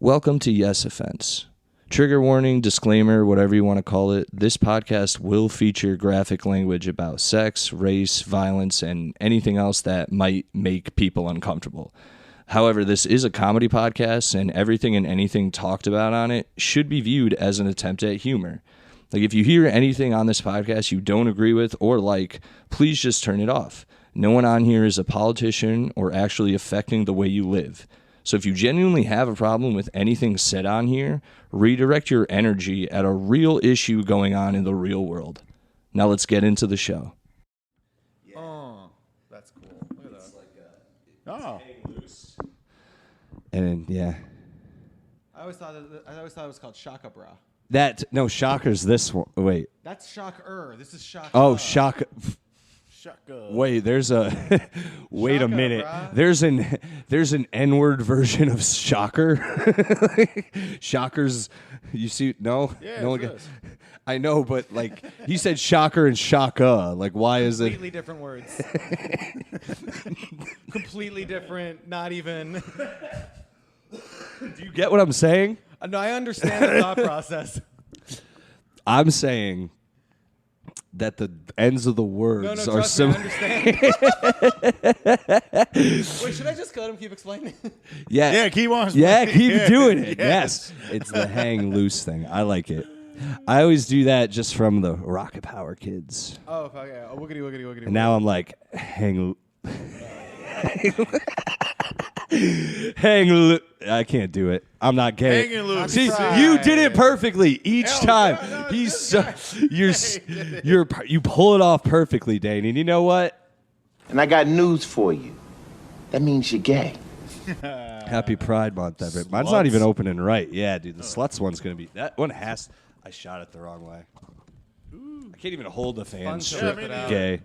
Welcome to Yes Offense. Trigger warning, disclaimer, whatever you want to call it. This podcast will feature graphic language about sex, race, violence, and anything else that might make people uncomfortable. However, this is a comedy podcast, and everything and anything talked about on it should be viewed as an attempt at humor. Like, if you hear anything on this podcast you don't agree with or like, please just turn it off. No one on here is a politician or actually affecting the way you live. So if you genuinely have a problem with anything said on here, redirect your energy at a real issue going on in the real world. Now let's get into the show. Yeah. Oh, that's cool. Look at that. It's like hanging loose. And yeah. I always thought it was called Shaka Bra. Shocker's this one. Wait. That's Shocker. This is Shaka. Oh, Shaka. Shaka. Wait, there's a wait Shaka, a minute. Brah. There's an N-word version of shocker. Shockers, you see? No, Yeah, no it one. is. I know, but like he said, shocker and shaka. Like, why is it Completely different words. Completely different. Not even. Do you get what I'm saying? No, I understand the thought process. I'm saying that the ends of the words are similar. I understand. Wait, should I just go and keep explaining? Yeah, keep on. Yeah, keep doing it. Yes. Yes, it's the hang loose thing. I like it. I always do that just from the Rocket Power kids. Oh, fuck yeah. Oh, wiggity. And now I'm like, hang. I can't do it. I'm not gay. Hanging loose. See, Right. you did it perfectly each Hell, time. no, He's this so, you pull it off perfectly, Dane. And you know what? And I got news for you. That means you're gay. Happy Pride Month, Everett. Mine's not even opening right. Yeah, dude. The sluts one's gonna be that one has. I shot it the wrong way. I can't even hold the fan fun to strip. rip it out. Gay.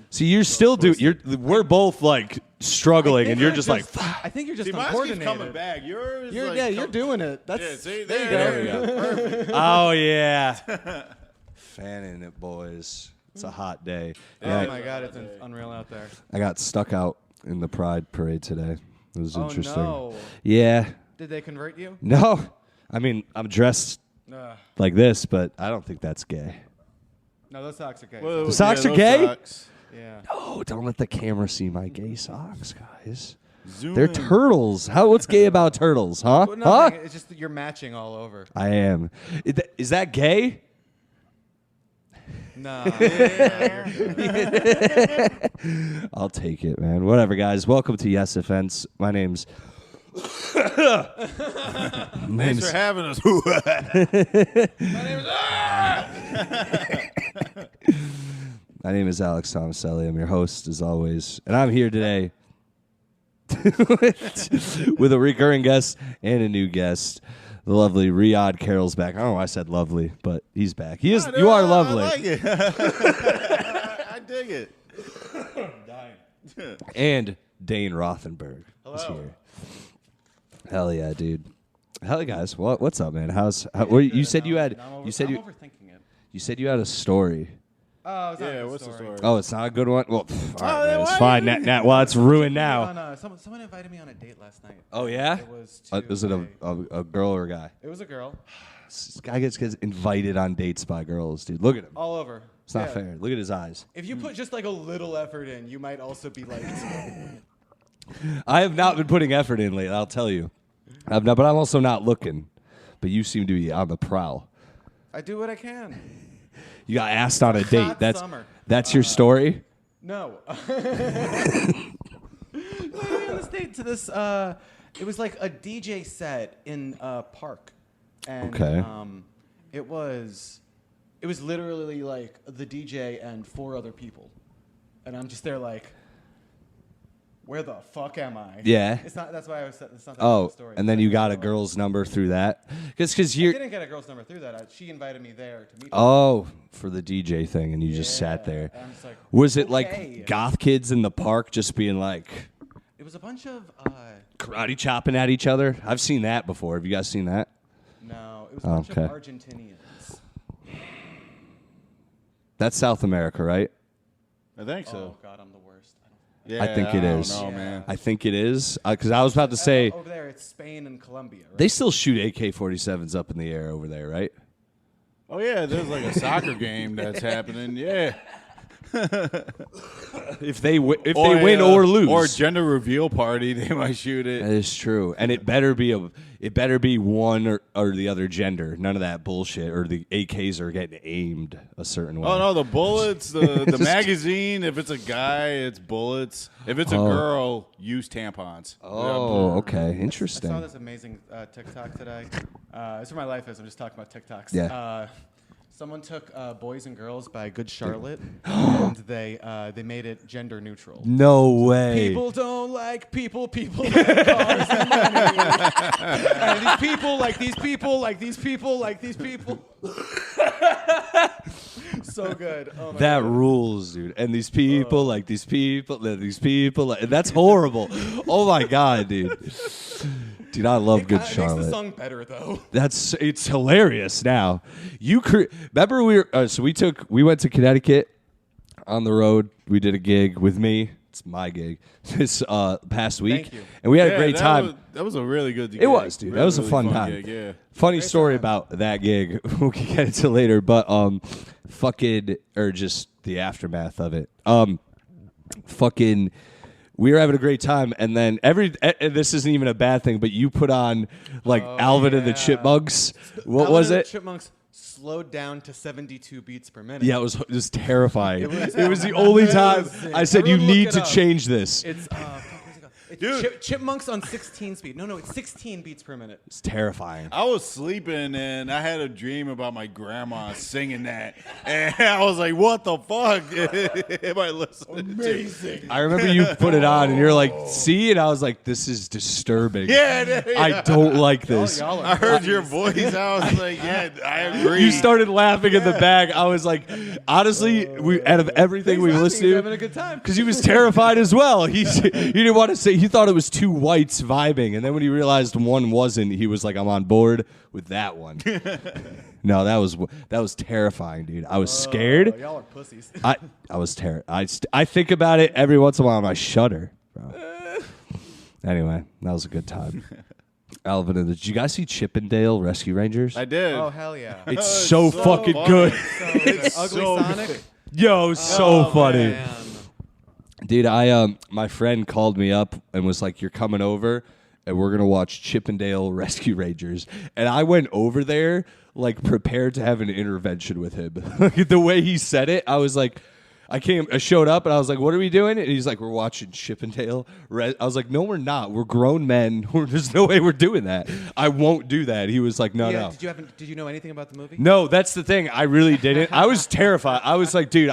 See, you're still we're both like struggling, and you're just like. I think you're just See, mine keeps uncoordinated. coming back. Yours, You're, like, yeah, you're doing it. That's Yeah, see, there you go. Perfect. Oh yeah, fanning it, boys. It's a hot day. Oh my God, it's unreal out there. I got stuck out in the Pride Parade today. It was interesting. Oh no! Yeah. Did they convert you? No. I mean, I'm dressed like this, but I don't think that's gay. No, those socks are gay. Whoa, The socks are those gay? socks. Yeah. Oh, don't let the camera see my gay socks, guys. Zoom They're in. turtles. What's gay about turtles, huh? Well, Huh? it's just that you're matching all over. I am. Is that gay? No. I'll take it, man. Whatever, guys. Welcome to Yes Offense. My name's... Thanks for having us. My name is Alex Tomaselli. I'm your host, as always. And I'm here today with a recurring guest and a new guest. The lovely Ryhaad Carroll's back. I don't know why I said lovely, but he's back. He is. You are lovely. I like it. I dig it. And Dane Rothenberg is here. Hell yeah, dude. Hell yeah, guys. What's up, man? You said you had. You said I'm you. overthinking it. You said you had a story. Oh, it's not Yeah, a good what's the story? Oh, it's not a good one. Well, all right, man, it's why fine. you- Well, it's ruined now. No, someone invited me on a date last night. Oh yeah. It was. Was it a girl or a guy? It was a girl. This guy gets invited on dates by girls, dude. Look at him. All over. It's not Yeah. fair. Look at his eyes. If you put just like a little effort in, you might also be like. I have not been putting effort in lately. I'll tell you. But I'm also not looking. But you seem to be on the prowl. I do what I can. You got asked on a date. Hot That's summer. that's your story. No. On this date to this, it was like a DJ set in a park, and Okay. it was literally like the DJ and 4 other people, and I'm just there like, where the fuck am I? Yeah. It's not. That's why I was. It's not that Oh, story. and then you got a girl's number through that, because I you're. didn't get a girl's number through that. She invited me there to meet. Oh, for the DJ thing, and you just sat Yeah, there. and I'm just like, Was it okay. like goth kids in the park just being like It was a bunch of. karate chopping at each other? I've seen that before. Have you guys seen that? No, it was a bunch Okay. of Argentinians. That's South America, right? I think so. Oh God, I'm the worst. Yeah, I think it is. I don't know, man. I think it is because I was about to say over there it's Spain and Colombia. Right? they still shoot AK-47s up in the air over there, right? Oh yeah, there's like a soccer game that's happening. Yeah. If they win or lose, or gender reveal party, they might shoot it. that is true, and it better be one or the other gender. None of that bullshit. Or the AKs are getting aimed a certain way. Oh no, the bullets, the magazine. If it's a guy, it's bullets. If it's a girl, use tampons. Oh, okay, I interesting. saw this amazing TikTok today. It's where my life is. I'm just talking about TikToks. Yeah. Someone took Boys and Girls by Good Charlotte, and they made it gender neutral. No way. People don't like people. People like cars and money. And these people like these people like these people like these people. So good. Oh my That God. rules, dude. And these people like these people, these people. That's horrible. Oh my God, dude. Dude, I love Good It Charlotte. makes the song better though. It's hilarious now. Remember we went to Connecticut on the road. We did a gig with me. It's my gig this past week, Thank you. and we had a great time. That was a really good gig. It was, dude. Really, That was a really fun time. Gig, yeah. Funny story about that gig. We can get into later, but just the aftermath of it. We were having a great time, and then this isn't even a bad thing, but you put on like Alvin and the Chipmunks. What Alvin was and it? The Chipmunks slowed down to 72 beats per minute. Yeah, it was terrifying. It was the only time I said you Everyone look need it to up. change this. It's where's it go? It's Dude. Chipmunks on 16 speed. No, it's 16 beats per minute. It's terrifying. I was sleeping and I had a dream about my grandma singing that, and I was like, "What the fuck am I listening to?" I remember you put it on and you're like, "See?" And I was like, "This is disturbing. Yeah, I don't like this." Y'all are I heard your crazy. voice. I was like, "Yeah, I agree." You started laughing in the bag. I was like, honestly, out of everything we listened He's to, having a good time. because he was terrified as well. He didn't want to say. He thought it was two whites vibing, and then when he realized one wasn't, he was like, "I'm on board with that one." No, that was terrifying, dude. I was scared. Y'all are pussies. I was terrified. I think about it every once in a while, and I shudder, bro. Anyway, that was a good time. Alvin, did you guys see Chippendale Rescue Rangers? I did. Oh hell yeah! It's so so fucking funny. good. So good. Ugly so Sonic. good. Yo, so funny. Man. Dude, my friend called me up and was like, "You're coming over and we're going to watch Chippendale Rescue Rangers." And I went over there like prepared to have an intervention with him. The way he said it, I was like, I showed up and I was like, "What are we doing?" And he's like, "We're watching Chippendale." I was like, "No, we're not. We're grown men. There's no way we're doing that. I won't do that." He was like, "No, no." Did you know anything about the movie? No, that's the thing. I really didn't. I was terrified. I was like, "Dude,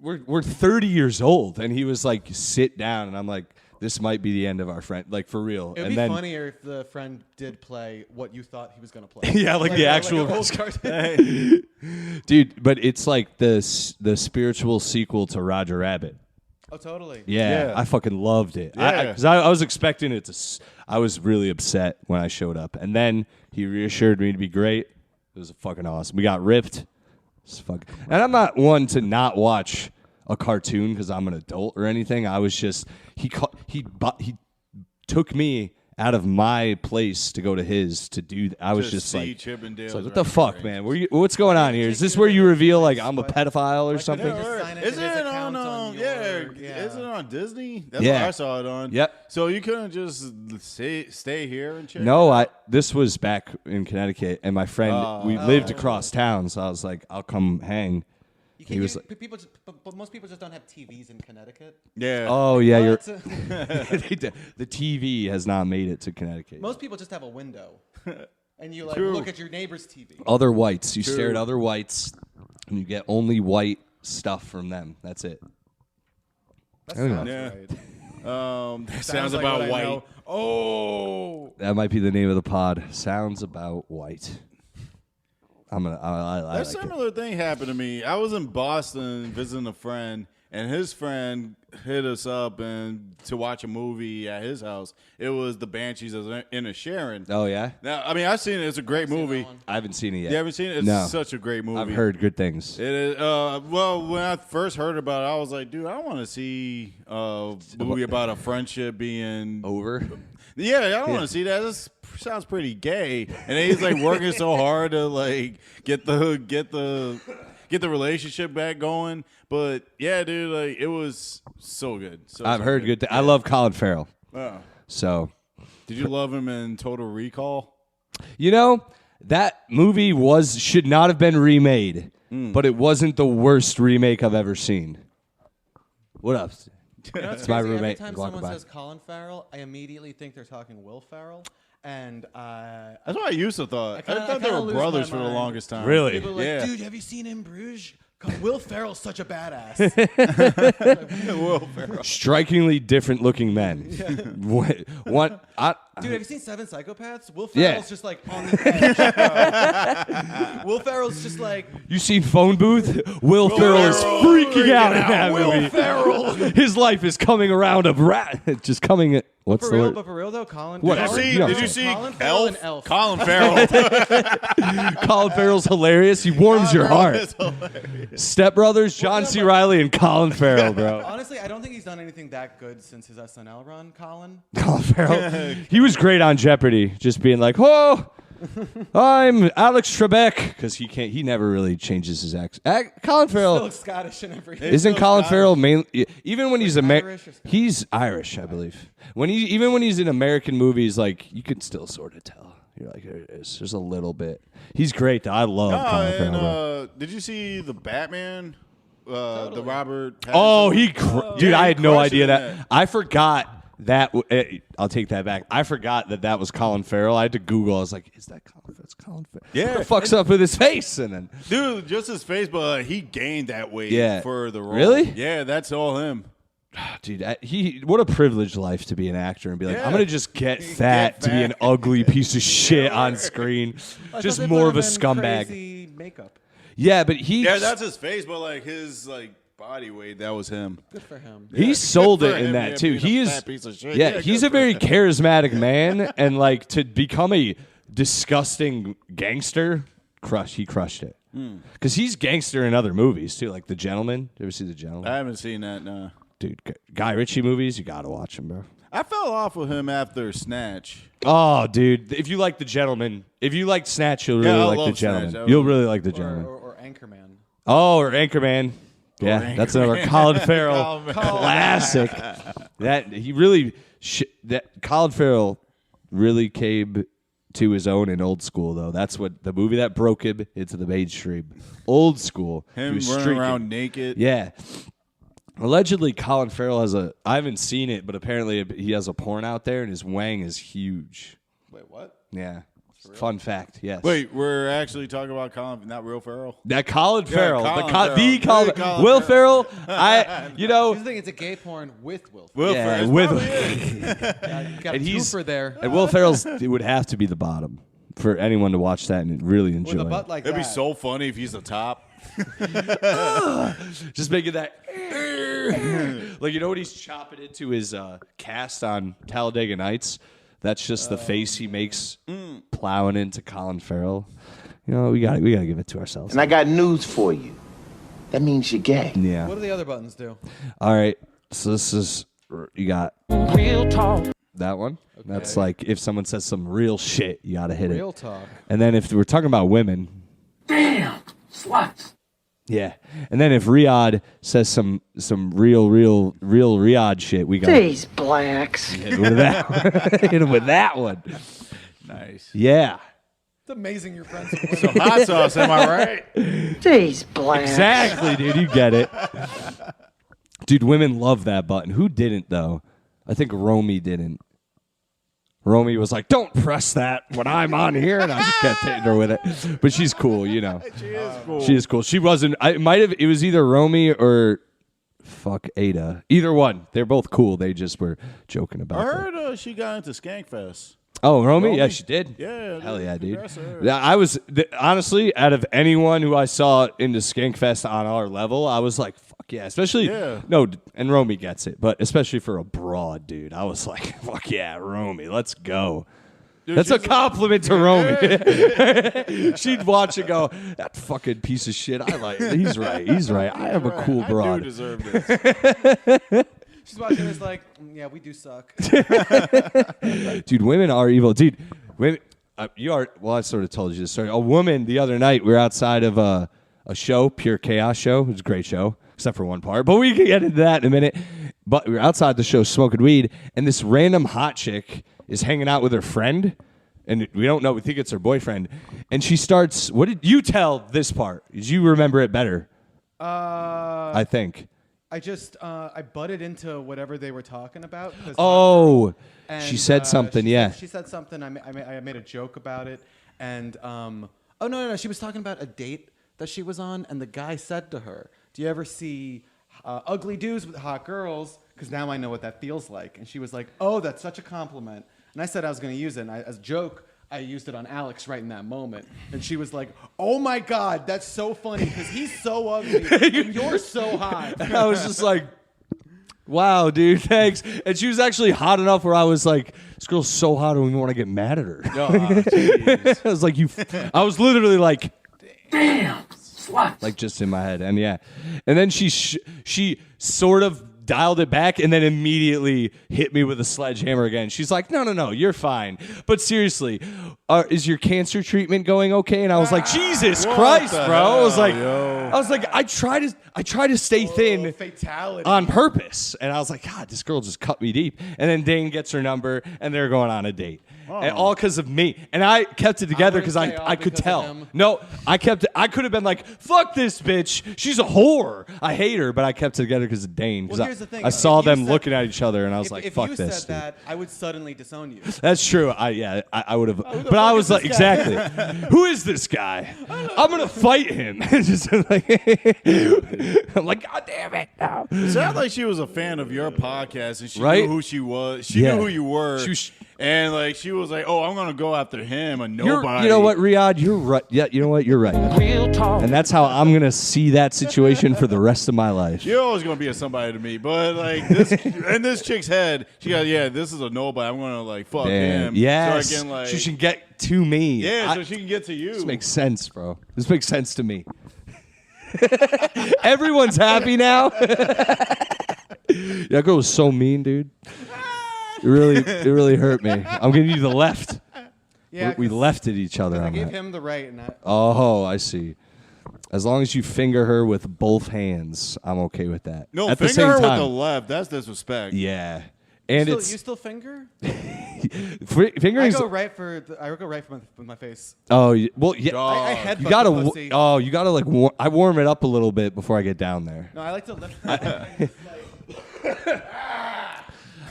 we're 30 years old," and he was like, "Sit down," and I'm like, "This might be the end of our friend, like for real." It would and be then, funnier if the friend did play what you thought he was going to play. Yeah, like the actual like a old cartoon. dude. But it's like the spiritual sequel to Roger Rabbit. Oh, totally. Yeah, Yeah. I fucking loved it. Yeah. Because I was expecting it to. I was really upset when I showed up, and then he reassured me to be great. It was fucking awesome. We got ripped. It's fuck. And I'm not one to not watch a cartoon because I'm an adult or anything. I was just he took me out of my place to go to his to do. I was just like, Chippendale. it's like, what the fuck, man? What's going on here? Is this where you reveal like I'm a pedophile or something? Just sign into Isn't his it on? account on your- Isn't it on Disney? That's Yeah. what I saw it on. Yep. So you couldn't just stay here and check. No, this was back in Connecticut, and my friend we lived across town, so I was like, I'll come hang. You He was people, but most people just don't have TVs in Connecticut. Yeah. Oh yeah, you're. But, The TV has not made it to Connecticut. most people just have a window, and you like True. look at your neighbor's TV. Other whites, you stare at other whites, and you get only white stuff from them. That's it. That I don't sounds know. right. That sounds like about what I white. know. Oh, That might be the name of the pod. Sounds about white. I That like it. similar thing happened to me. I was in Boston visiting a friend, and his friend hit us up and to watch a movie at his house. It was The Banshees of Inisherin. Oh yeah. Now, I mean, I've seen it. It's a great movie. I haven't seen it yet. You haven't seen it? It's No. such a great movie. I've heard good things. It is. Well, when I first heard about it, I was like, dude, I want to see a movie about a friendship being Over. Yeah, I don't want to see that. This sounds pretty gay. And then he's like working so hard to like get the relationship back going. But yeah, dude, like it was so good. I've heard good. I love Colin Farrell. Oh. So, Did you love him in Total Recall? you know, that movie should not have been remade, but it wasn't the worst remake I've ever seen. What up? You know what's It's my crazy? roommate Every time walking someone by. says Colin Farrell, I immediately think they're talking Will Ferrell. And That's what I used to thought. I thought they kinda were lose brothers my for the mind. longest time. Really? people are like, Yeah. dude, have you seen In Bruges? God, Will Ferrell's such a badass. Will Ferrell. Strikingly different looking men. What? Dude, have you seen Seven Psychopaths? Will Yeah. Ferrell's just like on the edge. Will Ferrell's just like, You seen Phone Booth? Will Ferrell is freaking out in that Will movie. Ferrell. His life is coming around a rat. Just coming. What's For the real, word? but for real though, Colin. What? Did you see Colin Farrell and Elf. Colin Farrell. Colin Farrell's hilarious. He warms your heart. Step Brothers, John C. Reilly, and Colin Farrell, bro. Honestly, I don't think he's done anything that good since his SNL run, Colin. Colin Farrell. He was great on Jeopardy, just being like, "Oh, I'm Alex Trebek," because he never really changes his accent. Colin Still Farrell looks Scottish and everything. isn't still Colin Scottish. Farrell mainly even when he's Irish or Scottish? he's Irish, I believe. When he's in American movies, like you can still sort of tell. You're like, there it is. There's a little bit. He's great though. I love Colin Farrell. bro. Did you see the Batman? The Robert. Pattinson? Oh, dude! Yeah, I he had no crushed it idea in that. that. I forgot that. I'll take that back. I forgot that was Colin Farrell. I had to Google. I was like, "Is that Colin? That's Colin Farrell." Yeah. What the fuck's up with his face? And then, Dude, just his face, but he gained that weight Yeah. for the role. Really? Yeah, that's all him. dude, what a privileged life to be an actor and be like, Yeah. I'm gonna just get fat to be an fat. ugly piece of shit on screen, just more of a scumbag. Crazy makeup. Yeah, but he Yeah, that's his face, but like his body weight, that was him. Good for him. he Yeah, sold good it for in him, that yeah, too. being He a is fat piece of shit. Yeah, Yeah, he's a good for very him. charismatic man, and like to become a disgusting gangster, he crushed it. Because he's gangster in other movies too, like The Gentleman. You ever see The Gentleman? I haven't seen that. No, Dude, Guy Ritchie movies, you gotta watch them, bro. I fell off with him after Snatch. Oh, dude, if you like The Gentleman, if you like Snatch, you'll really I like love The Gentleman. Snatch. You'll really like The Gentleman. Or Anchorman. Oh, or Anchorman. Yeah, that's another Colin Farrell classic. That he really that Colin Farrell really came to his own in Old School though. That's what the movie that broke him into the mainstream. Old School. He Him was running streaking. around naked. Yeah. Allegedly, Colin Farrell has I haven't seen it, but apparently he has a porn out there and his wang is huge. Wait, what? Yeah. Fun fact, yes. Wait, we're actually talking about Colin, not real Farrell. That Colin Farrell, Colin the Farrell. Colin, Colin Will Farrell. Farrell. Here's the thing, it's a gay porn with Will Ferrell. Will Yeah, Ferrell. with You got and a he's- twofer there. and Will Ferrell's it would have to be the bottom for anyone to watch that and really enjoy. With a it. butt like It'd that. be so funny if he's the top. Just making that like when he's chopping into his cast on Talladega Nights. That's just the face he makes plowing into Colin Farrell. We gotta give it to ourselves. And I got news for you. That means you're gay. Yeah. What do the other buttons do? All right. So this is you got Real talk. that one. That's like if someone says some real shit, you gotta hit Real it. talk. And then if we're talking about women, Damn, sluts. yeah. And then if Ryhaad says some real Ryhaad shit, we got These blacks. hit him with that. Hit him with that one. Nice. Yeah. It's amazing you're friends with women. Hot sauce, am I right? These blacks. Exactly, dude. You get it. Dude, women love that button. Who didn't though? I think Romy didn't. Romy was like, "Don't press that when I'm on here," and I just kept hitting her with it. But she's cool, She is cool. She is cool. She wasn't. It was either Romy or fuck Ada. Either one. They're both cool. They just were joking about I it. heard she got into Skankfest. Oh, Romy? Romy? Yeah, she did. Yeah. Hell yeah, dude. Congrats to her. Yeah, I was honestly out of anyone who I saw into Skankfest on our level, I was like, "Fuck fuck yeah. Especially, no, and Romy gets it, but especially for a broad, dude. I was like, fuck yeah, Romy, let's go. Dude, that's a compliment to Romy. She'd watch and go, that fucking piece of shit. I like it. He's right. I am a cool broad. I do deserve this. She's watching this like, yeah, we do suck. Dude, women are evil. Dude, women, you are, well, I sort of told you this story. A woman the other night, we were outside of a show, Pure Chaos show. It was a great show, except for one part. But we can get into that in a minute. But we were outside the show smoking weed, and this random hot chick is hanging out with her friend, and we don't know. We think it's her boyfriend. And she starts, what did you tell this part? Did you remember it better? I think. I just, I butted into whatever they were talking about. She said something, yeah. She said something. I made a joke about it. And, no. She was talking about a date that she was on, and the guy said to her, do you ever see ugly dudes with hot girls? Because now I know what that feels like. And she was like, oh, that's such a compliment. And I said I was going to use it. And as a joke, I used it on Alex right in that moment. And she was like, oh, my God, that's so funny because he's so ugly and you're so hot. And I was just like, wow, dude, thanks. And she was actually hot enough where I was like, this girl's so hot I don't even want to get mad at her. I was like, I was literally like, Damn, slut. like just in my head. And yeah. And then she sort of dialed it back and then immediately hit me with a sledgehammer again. She's like, no, you're fine. But seriously, is your cancer treatment going okay? And I was like, Jesus Christ, bro. Hell, I was like, I try to stay thin Fatality. on purpose. And I was like, God, this girl just cut me deep. And then Dane gets her number and they're going on a date. And all because of me. And I kept it together because I could tell. No, I kept it. I could have been like, fuck this bitch. She's a whore. I hate her. But I kept it together because of Dane. Well, here's the thing. I saw them looking at each other and I was like, fuck this. If you said that, I would suddenly disown you. That's true. I would have. But I was like, exactly. Who is this guy? I'm going to fight him. Just like, I'm like, God damn it. No. It sounded like she was a fan of your podcast and she Right? knew who she was. She knew who you were. And like she was like, oh, I'm going to go after him and nobody. You know what, Ryhaad? You're right. Yeah, you know what? You're right. Real talk. And that's how I'm going to see that situation for the rest of my life. You're always going to be a somebody to me. But like this, in this chick's head, she got, yeah, this is a nobody. I'm going to like fuck him. Yes. So I can, like, she should get to me. Yeah, so she can get to you. This makes sense, bro. This makes sense to me. Everyone's happy now. That girl was so mean, dude. It really hurt me. I'm giving you the left. Yeah, we lefted each other I on gave that. him the right. And Oh, I see. As long as you finger her with both hands, I'm okay with that. No, At the finger same her time, with the left. That's disrespect. Yeah. And you it's still finger? fingering. I go right with my face. Oh, well, yeah. I headbutt You gotta. the pussy. You gotta like. I warm it up a little bit before I get down there. No, I like to lift.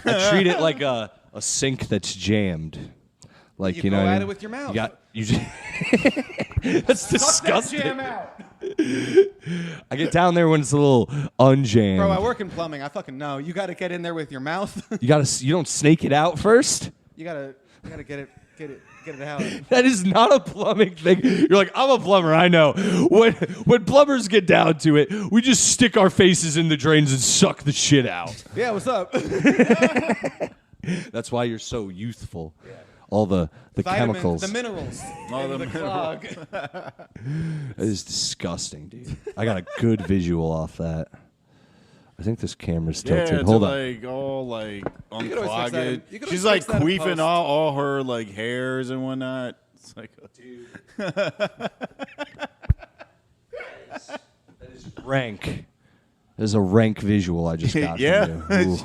I treat it like a sink that's jammed. Like You know. go what I at mean? it with your mouth. You just. That's disgusting. Jam out. I get down there when it's a little unjammed. Bro, I work in plumbing. I fucking know. You got to get in there with your mouth. You don't snake it out first. you gotta get it out. That is not a plumbing thing. You're like, I'm a plumber, I know. When plumbers get down to it, we just stick our faces in the drains and suck the shit out. Yeah, what's up? That's why you're so youthful. Yeah. All the Vitamins, chemicals. the minerals. the clog. That is disgusting, dude. I got a good visual off that. I think this camera's tilted. Yeah, Hold on. like all like could always fix unclog that it. in- you could She's always like fix that in queefing post. all her like hairs and whatnot. It's like, dude. That is rank. There's a rank visual I just got Yeah. from you.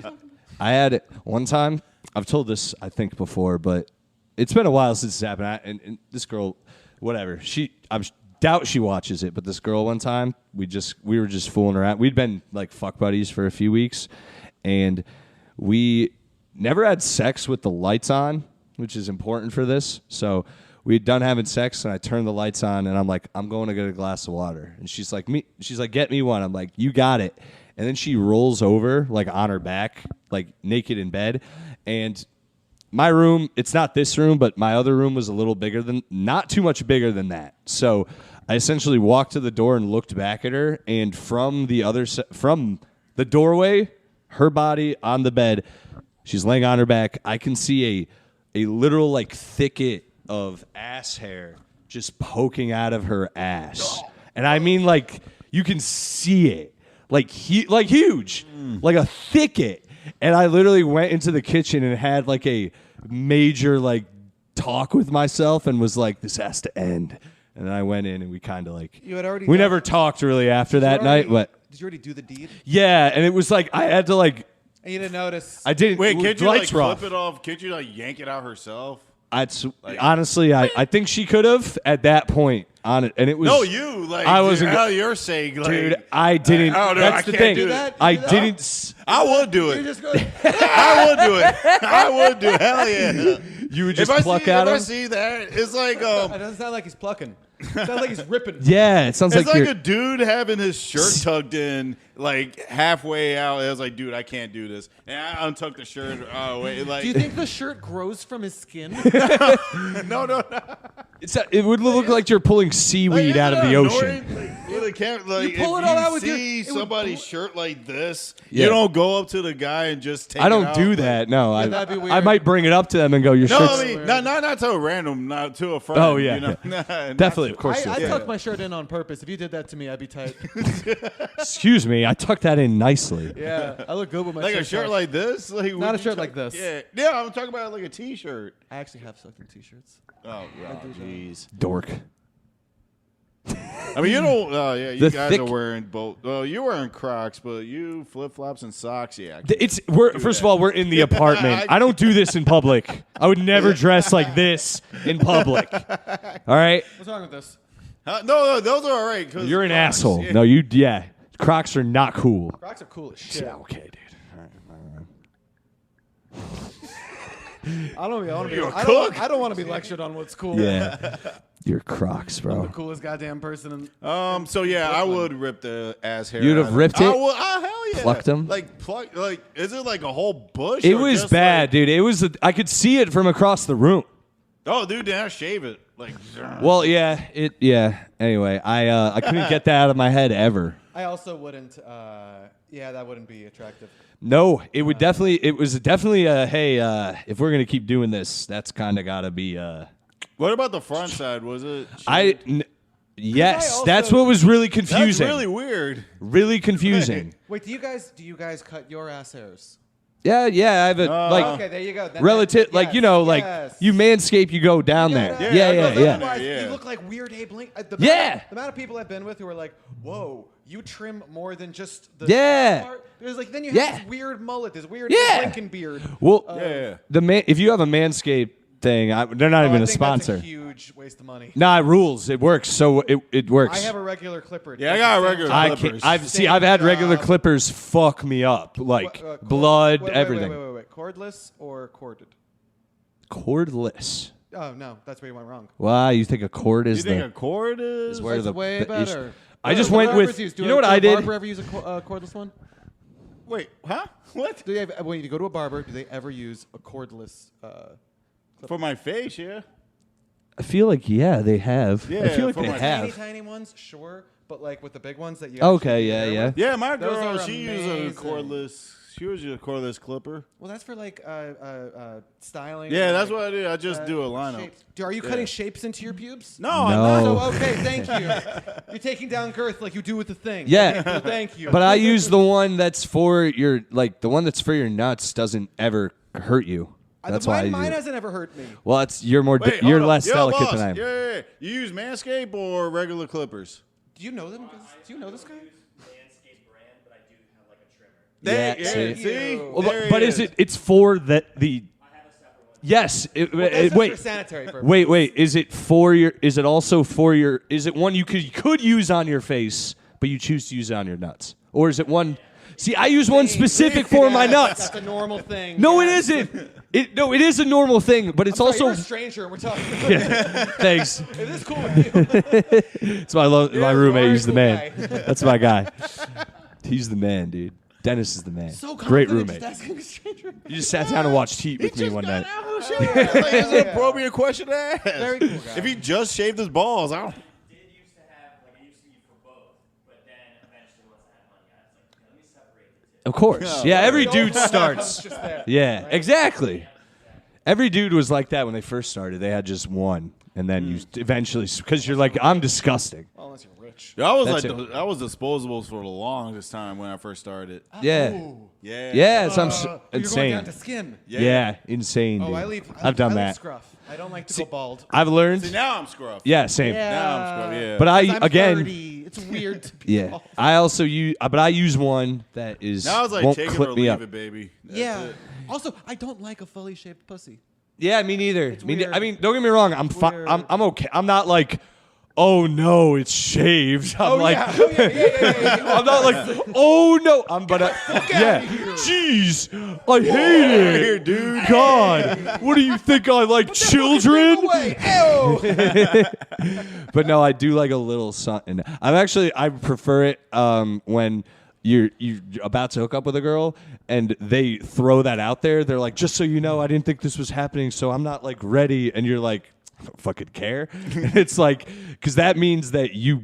Ooh. I had it one time. I've told this, I think, before, but it's been a while since it's happened. And this girl, whatever, I doubt she watches it, but this girl one time, we were just fooling around. We'd been like fuck buddies for a few weeks, and we never had sex with the lights on, which is important for this. So we had done having sex, and I turned the lights on, and I'm like, I'm going to get a glass of water. And she's like, get me one. I'm like, you got it. And then she rolls over, like on her back, like naked in bed, and my room, it's not this room, but my other room was a little bigger not too much bigger than that. So I essentially walked to the door and looked back at her, and from the doorway, her body on the bed, she's laying on her back. I can see a literal like thicket of ass hair just poking out of her ass. And I mean like you can see it. Like huge. Like a thicket. And I literally went into the kitchen and had like a major like talk with myself and was like, this has to end. And then I went in and we kind of like we never talked really after that night. But did you already do the deed? Yeah, and it was like I had to like. And you didn't notice. I didn't. Wait, could you like clip it off? Could you like yank it out herself? Honestly, I think she could have at that point on it, and it was no you like I wasn't. You're saying like, dude, I didn't. That's the thing. I didn't. I would do it. Just go, I would do it. I would do it. Hell yeah. You would just pluck at him. If I see that, it's like it doesn't sound like he's plucking. It sounds like he's ripping. Yeah, it sounds it's like like a dude having his shirt tucked in, like halfway out. I was like, dude, I can't do this. And I untucked the shirt. Oh wait, like. Do you think the shirt grows from his skin? No. It would look like you're pulling seaweed out of the ocean. You pull it all out with your- see it would somebody's shirt like this, Yeah. you don't go up to the guy and just take I it don't out, do like- that. No, that'd be weird. I might bring it up to them and go, "Your No, shirt's." I mean, not to a random, not to a friend. Oh, yeah, you know? definitely, of course. I yeah. tuck my shirt in on purpose. If you did that to me, I'd be tight. Excuse me, I tucked that in nicely. Yeah, I look good with my Like shirt a shirt tucked. like this, like Not would a shirt you like this. Yeah, I'm talking about like a T-shirt. I actually have sucked in t-shirts. Oh, jeez. Dork. I mean, you don't. Yeah, you The guys thick- are wearing both. Well, you're wearing Crocs, but you flip flops and socks. Yeah. First of all, we're in the apartment. I don't do this in public. I would never dress like this in public. All right, What's wrong with this? No, those are all right. 'Cause you're an Crocs, asshole. yeah. No, Crocs are not cool. Crocs are cool as shit. Yeah, okay, dude. I don't want to be. You a I cook? don't want to be lectured on what's cool. Yeah, you're Crocs, I'm bro. the coolest goddamn person. So yeah, I would rip the ass hair. You'd have out. ripped it? I would, hell yeah. Plucked 'em? Like is it like a whole bush? It or was just bad, like- dude. It was. I could see it from across the room. Oh, dude, then I shave it. Like. Well, yeah, Anyway, I couldn't get that out of my head ever. I also wouldn't. Yeah, that wouldn't be attractive. No, it would definitely. It was definitely a hey. If we're gonna keep doing this, that's kind of gotta be. What about the front side? Was it? Yes, also- that's what was really That's confusing. really weird. Really confusing. Wait, do you guys cut your ass hairs? Yeah, I have a like Okay, there you go. Then relative, yes, like you know, like yes. you Manscape, you go down there. Yeah, Yeah, I go down yeah. there. Yeah. You look like Weird Abe Lincoln. Yeah. The amount of people I've been with who are like, "Whoa, you trim more than just the Yeah. part." There's like then you have Yeah. this weird mullet, this weird Yeah. Abe Lincoln beard. Well, Yeah. if you have a Manscape thing, they're not Oh, even I a think sponsor. That's a huge waste of money. Nah, it rules. It works. So it works. I have a regular clipper. Yeah, I got a regular I clippers. can't. I've had regular clippers fuck me up, like blood, everything. Wait. Cordless or corded? Cordless. Oh no, that's where you went wrong. Why you think a cord You is think the a cord is? where That's the way the better. I just What went do with. barbers use? You know what I Do a did? barber ever use a cordless one? Wait, huh? What? Do they have, when you go to a barber, do they ever use a cordless? For my face, yeah. I feel like they have. Yeah, I feel like for they my Tiny, have. tiny ones, sure, but like with the big ones that you. Okay, actually yeah. with. Yeah, my Those girl, are she used amazing. a cordless. She was a cordless clipper. Well, that's for like styling. Yeah, and, that's like, what I do. I just do a lineup. shapes. Are you cutting shapes into your pubes? No, I'm No. not. So okay, thank you. You're taking down girth like you do with the thing. Yeah. Thank you. But I use the one that's for your the one that's for your nuts doesn't ever hurt you. That's why I use mine it. hasn't ever hurt me. Well, you're Wait, you're hold on. less Yo, delicate boss. than I am. Yeah. You use Manscape or regular clippers? Do you know them? Do you know this guy? Manscape brand, but I do have like a trimmer. Yeah, See? see? Well, There but he is it? It's for the. Yes. That's wait. for sanitary purposes. Wait. Is it for your? Is it also for your? Is it one you could use on your face, but you choose to use it on your nuts, or is it one? See, I use one specific for my nuts. That's a normal thing. No, Yeah. it isn't. It is a normal thing, but it's Sorry, also. you're a stranger, and we're talking. Thanks. Is this cool with you? It's my You're roommate. a He's the cool man. guy. That's my guy. He's the man, dude. Dennis is the man. So Great confident, roommate. just asking a stranger. You just sat down and watched Heat with me one night. It's an appropriate question to ask. Very cool guy. If he just shaved his balls, I don't. Did used to have, like, I used to eat for both, but then eventually once I had money, I was like, okay, let me separate the two. Of course. Yeah, every dude starts. Just there. Yeah, exactly. Every dude was like that when they first started. They had just one. And then you eventually, because you're like, I'm disgusting. Well, unless you're rich. I was That's like, I was disposables for the longest time when I first started. Yeah. Ooh. Yeah. Yeah, it's You're going insane. down to skin. Yeah, insane. Oh, dude. I leave. I've done I that. leave scruff. I don't like to go bald. I've learned. See, now I'm scruffed. Yeah, same. Now I'm scruffed. Yeah. But I I'm again. 30. It's weird to be Yeah, bald. I also use, but I use one that is now it's like won't take it clip or me leave up. it, baby. That's Yeah. it. Also, I don't like a fully shaped pussy. Yeah, me neither. weird. I mean, don't get me wrong. I'm okay. I'm not like, oh no, it's shaved. I'm like, I'm not like, oh no. Yeah. Jeez, I hate it, dude. God, what do you think? I like children? But no, I do like a little something. I prefer it when you're about to hook up with a girl and they throw that out there. They're like, just so you know, I didn't think this was happening, so I'm not like ready. And you're like, I don't fucking care. And it's like, because that means that you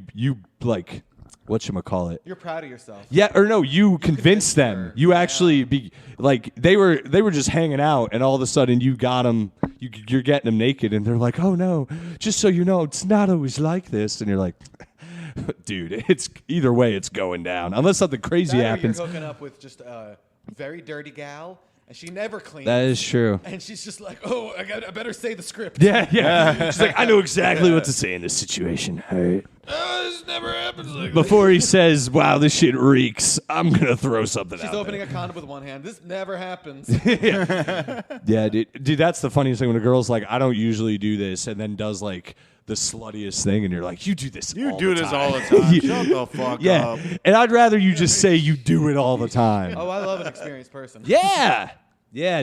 like, whatchamacallit? You're proud of yourself. Yeah, or no, you convinced them. her. You actually be like they were just hanging out, and all of a sudden you got them. You're getting them naked, and they're like, "Oh no, just so you know, it's not always like this." And you're like, "Dude, it's either way, it's going down unless something crazy That or happens." You're hooking up with just a very dirty gal, and she never cleans. That is true. And she's just like, "Oh, I better say the script." Yeah. She's like, I know exactly what to say in this situation. All right. This never happens like Before he says, "Wow, this shit reeks," I'm gonna throw something She's out opening there. a condom with one hand. This never happens. Yeah, dude, that's the funniest thing when a girl's like, "I don't usually do this," and then does like the sluttiest thing, and you're like, "You do this. You all do the this time." all the time. Shut the fuck Yeah, up. and I'd rather you just say you do it all the time. Oh, I love an experienced person. Yeah,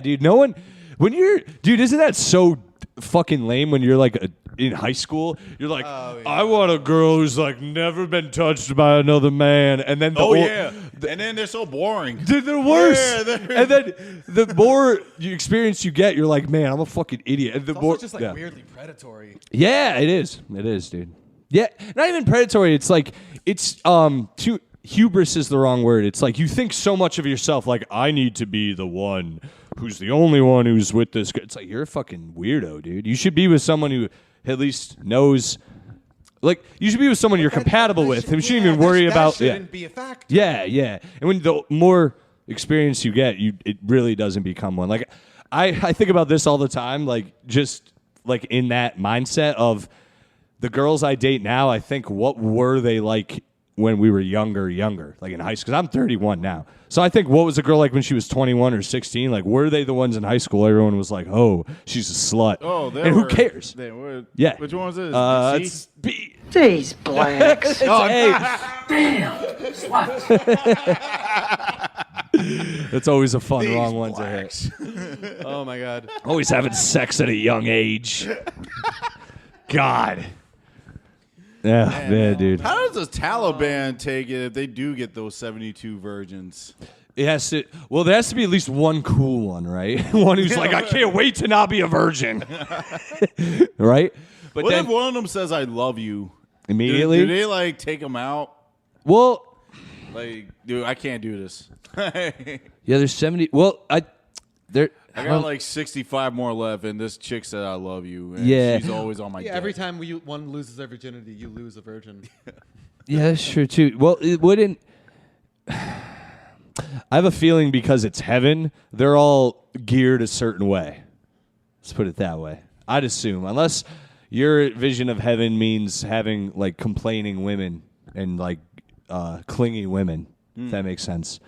dude. No one, dude, isn't that so fucking lame when you're like in high school? You're like, I want a girl who's like never been touched by another man, and then And then they're so boring. they're worse. Yeah, and then the more experience you get, you're like, man, I'm a fucking idiot. And the It's more, also just like weirdly predatory. yeah, it is. It is, dude. Yeah, not even predatory. It's like too. Hubris is the wrong word. It's like you think so much of yourself, like I need to be the one who's the only one who's with this guy. It's like you're a fucking weirdo, dude. You should be with someone who at least knows. Like you should be with someone you're compatible with, and you shouldn't even worry about. That shouldn't be a fact. Yeah. And when the more experience you get, it really doesn't become one. Like I think about this all the time. Like just like in that mindset of the girls I date now. I think what were they like when we were younger, like in high school? 'Cause I'm 31 now. So I think what was a girl like when she was 21 or 16? Like, were they the ones in high school? Everyone was like, oh, she's a slut. Oh, and who cares? They were. Yeah. Which one was this? It's B. These blacks. It's A. Damn, slut. That's always a fun wrong one to hit. Oh my god. Always having sex at a young age. God. Yeah, man, dude. How does the Taliban take it if they do get those 72 virgins? It has to. Well, there has to be at least one cool one, right? One who's like, I can't wait to not be a virgin, right? But What then if one of them says "I love you"? immediately, Do they like take them out? well, Like, dude, I can't do this. yeah, there's 70. Well, I got like 65 more left, and this chick said "I love you." And Yeah. she's always on my. Yeah, dick. every time one loses their virginity, you lose a virgin. yeah, that's true too. Well, it wouldn't. I have a feeling because it's heaven, they're all geared a certain way. Let's put it that way. I'd assume, unless your vision of heaven means having like complaining women and like clingy women, if that makes sense.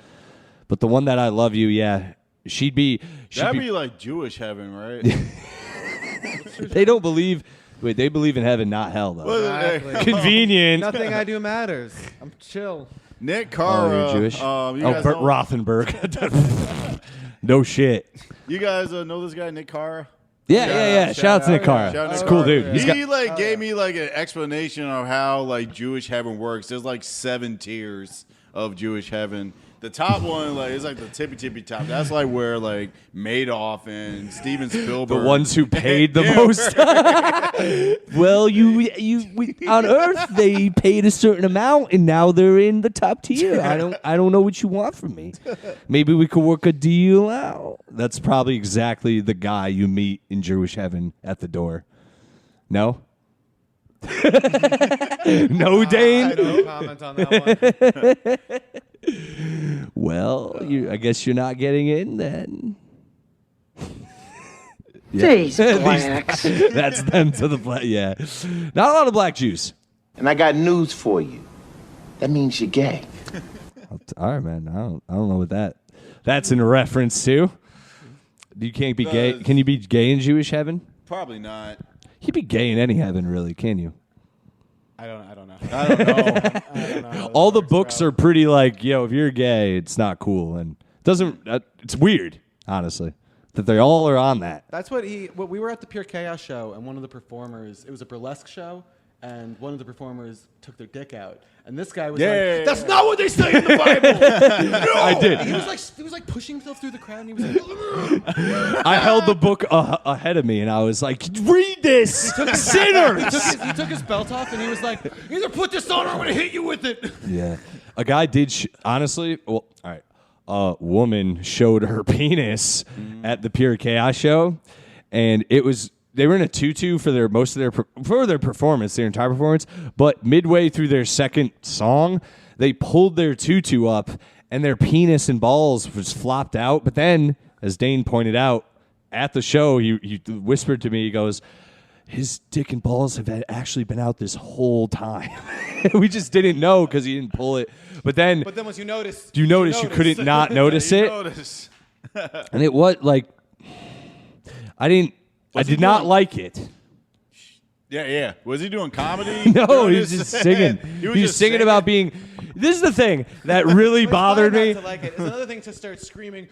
But the one that I love you, yeah, she'd be like Jewish heaven, right? They don't believe. Wait, they believe in heaven, not hell, though. Exactly. Convenient. Nothing I do matters. I'm chill. Nick Oh, Cara. you're Jewish. You Oh, guys Bert know, Rothenberg. No shit. You guys know this guy, Nick Cara? Yeah. Shout out to Nick Cara. Shout out He's a Nick cool Cara. dude. He's He got. gave me like an explanation of how like Jewish heaven works. There's like 7 tiers of Jewish heaven. The top one, like, it's like the tippy top. That's like where like Madoff and Steven Spielberg, The ones who paid the most. Well, on Earth they paid a certain amount, and now they're in the top tier. I don't know what you want from me. Maybe we could work a deal out. That's probably exactly the guy you meet in Jewish heaven at the door. No. No, Dane. I don't comment on that one. Well, I guess you're not getting in then. These blacks. That's them to the black. Yeah, not a lot of black Jews. And I got news for you. That means you're gay. All right, man. I don't know what that's in reference to. You can't be gay. Can you be gay in Jewish heaven? Probably not. You'd be gay in any heaven, really, can you? I don't know. I don't know. I don't know. All the books are pretty like, if you're gay, it's not cool, and it's weird, honestly, that they all are on that. That's what we were at the Pure Chaos show, and one of the performers, it was a burlesque show, and one of the performers took their dick out, and this guy was like, "That's not what they say in the Bible." No! I did. He was like pushing himself through the crowd, and he was like, I held the book ahead of me, and I was like, "Read this, sinners!" he took his belt off, and he was like, "Either put this on, or I'm gonna hit you with it." Yeah, a guy did. Honestly, well, all right. A woman showed her penis at the Pure Chaos show, and they were in a tutu for their performance, their entire performance. But midway through their second song, they pulled their tutu up, and their penis and balls was flopped out. But then, as Dane pointed out at the show, he whispered to me, he goes, "His dick and balls have actually been out this whole time." We just didn't know because he didn't pull it. But then once you notice, you couldn't not notice it. And it was like, I did not like it. Yeah. Was he doing comedy? No, he was just singing. He was just singing about being. This is the thing that really bothered me. It's like it's another thing to start screaming,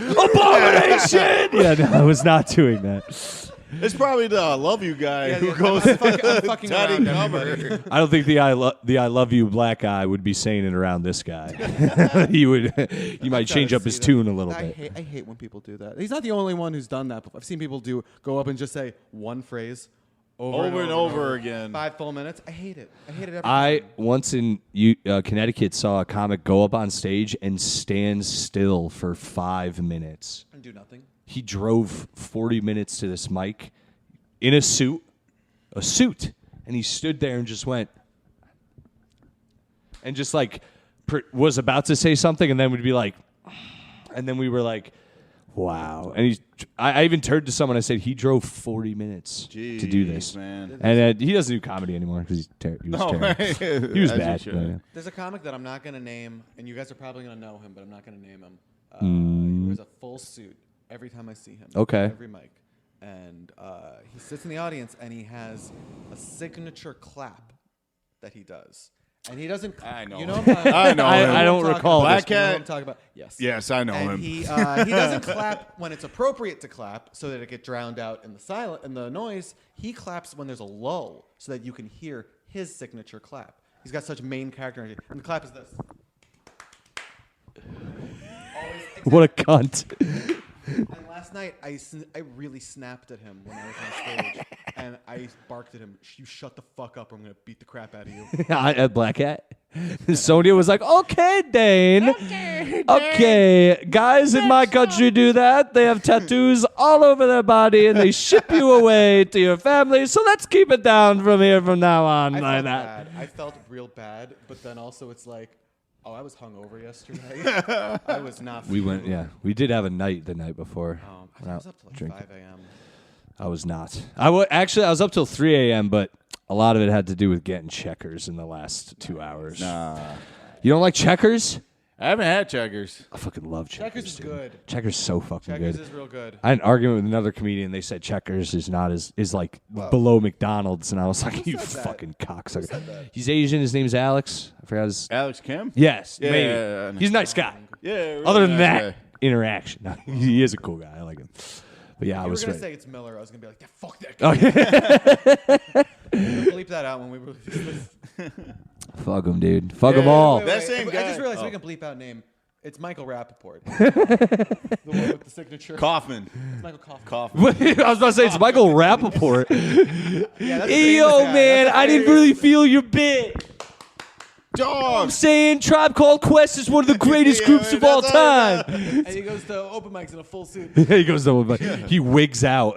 Abomination! Yeah, no, I was not doing that. It's probably the I love you guy who yeah, goes I'm fucking around cover. I don't think the I love you black guy would be saying it around this guy. He might change up his tune a little bit. I hate when people do that. He's not the only one who's done that. I've seen people go up and just say one phrase over and over again. 5 full minutes. I hate it. I hate it every I time. once in Connecticut saw a comic go up on stage and stand still for 5 minutes. And do nothing. He drove 40 minutes to this mic in a suit, and he stood there and just went, and just like was about to say something, and then would be like, and then we were like, wow. And I even turned to someone, I said, he drove 40 minutes to do this. Man. And he doesn't do comedy anymore because he was terrible. He was bad. Yeah. There's a comic that I'm not going to name, and you guys are probably going to know him, but I'm not going to name him. He wears a full suit every time I see him. Okay. Every mic. And he sits in the audience, and he has a signature clap that he does. And he doesn't. I know. You know him. him? I know him. I don't recall Black this. You know Cat. what I'm talking about? Yes. Yes, I know And him. he doesn't clap when it's appropriate to clap, so that it get drowned out in the noise. He claps when there's a lull, so that you can hear his signature clap. He's got such main character energy, and the clap is this. What a cunt. And last night, I really snapped at him when I was on stage, and I barked at him, "You shut the fuck up, or I'm gonna beat the crap out of you." At Black Hat. Sonia was like, "Okay, Dane. Okay. Guys in my country do that. They have tattoos all over their body, and they ship you away to your family. So let's keep it down from here from now on." I felt real bad, but then also it's like, oh, I was hungover yesterday. I was not. We went, yeah. We did have a night the night before. I was up till like 5 a.m. I was not. I was up till 3 a.m., but a lot of it had to do with getting checkers in the last 2 hours. Nah. You don't like checkers? I haven't had checkers. I fucking love checkers. Checkers is dude. good. Checkers is so fucking Checkers good. is real good. I had an argument with another comedian. They said checkers is not is like below McDonald's, and I was like, "You said that? fucking cocksucker." He's Asian. His name's Alex. I forgot his. Alex Kim? Yes, Yeah, maybe. yeah, He's a nice guy. Yeah. Really Other than nice that, guy. interaction. No, he is a cool guy. I like him. But yeah, I You was were gonna right. say it's Miller. I was gonna be like, yeah, fuck that Oh, guy. yeah. Bleep that out when we release this. Fuck them, dude. Fuck them all. That same I guy- just realized oh. we can bleep out name. It's Michael Rappaport. The one with the signature. Kaufman. It's Michael Kaufman. Kaufman. I was about to say it's Michael Rappaport. Yeah, that's a Hey, famous yo, guy. man, That's a I didn't famous- really feel your bit. I'm Dog. saying Tribe Called Quest is one of the greatest Yeah, groups man, of all that's all time. And he goes to open mics in a full suit. He goes to he wigs out.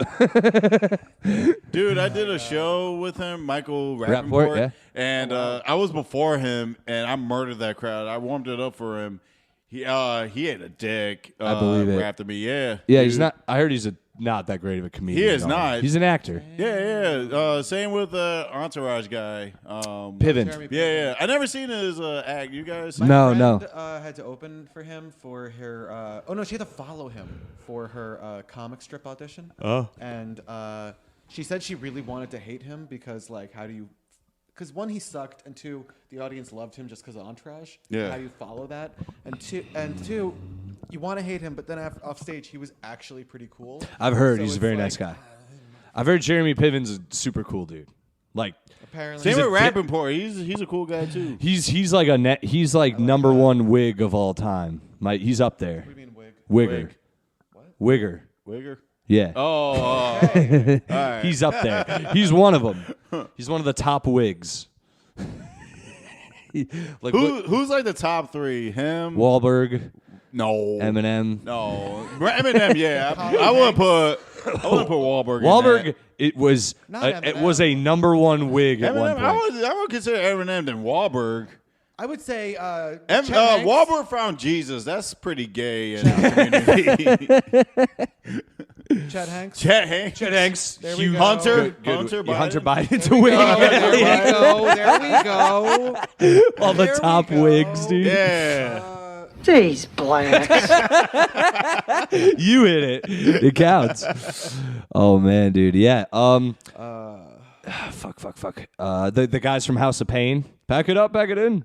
Dude, I did a show with him, Michael Rappaport, Rappaport, yeah. and I was before him, and I murdered that crowd. I warmed it up for him. He ate a dick. I believe it. After me, yeah. Yeah, he's Dude. not. I heard he's not that great of a comedian. He is at all. not. He's an actor. Yeah. Same with the Entourage guy. Piven. Jeremy Yeah. I never seen his act. You guys? My No, friend, no. had to open for him for her. Oh no, she had to follow him for her comic strip audition. Oh. And she said she really wanted to hate him because, like, how do you? Because one, he sucked, and two, the audience loved him just because of Entourage. Yeah. How do you follow that? And two, you want to hate him, but then off stage, he was actually pretty cool. I've heard So he's a it's very like, nice guy. I've heard Jeremy Piven's a super cool dude. Like Apparently, Same He's with a Rappaport. He's a cool guy too. he's like he's like number one wig of all time. He's up there. What do you mean wig? Wigger. What? Wigger. Wigger. Yeah. Oh, all right. He's up there. He's one of them. He's one of the top wigs. Like Who's like the top three? Him? Wahlberg, No. Eminem. No. Eminem. Yeah. I wouldn't put Wahlberg. Wahlberg. In that. It was Not it was a number one wig at one Eminem, point. I would consider Eminem than Wahlberg. I would say Chet Hanks. Wahlberg found Jesus. That's pretty gay in our community. Chet Hanks. Chet Hanks. Chet Hanks, There we Hugh go. Hunter. Good. Hunter Yeah, Biden. Hunter Biden's a wig. Oh, there we go. There we go. All the There we top go. wigs, dude. Yeah. These blacks. You hit it. It counts. Oh man, dude. Yeah. Fuck. The guys from House of Pain. Pack it up, pack it in.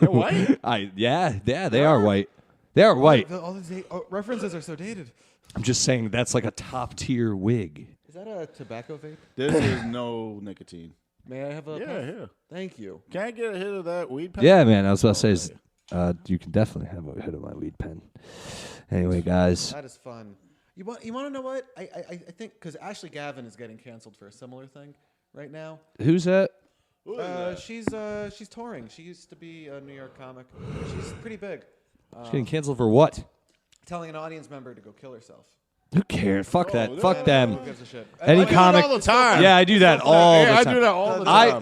They're white? Yeah, they are white. They are white. All these references are so dated. I'm just saying that's like a top tier wig. Is that a tobacco vape? This is no nicotine. May I have a? Yeah, puff? yeah. Thank you. Can I get a hit of that weed pen? Yeah, man. I was about to say, you can definitely have a hit of my weed pen. Anyway, guys. That is fun. You want to know what? I think because Ashley Gavin is getting canceled for a similar thing right now. Who's that? She's touring. She used to be a New York comic. She's pretty big. She's getting canceled for what? Telling an audience member to go kill herself. Who cares? Fuck that. yeah. Fuck them. Who gives a shit? Any I do it comic. all the time. Yeah, I do that all the I time. do that all the I- time.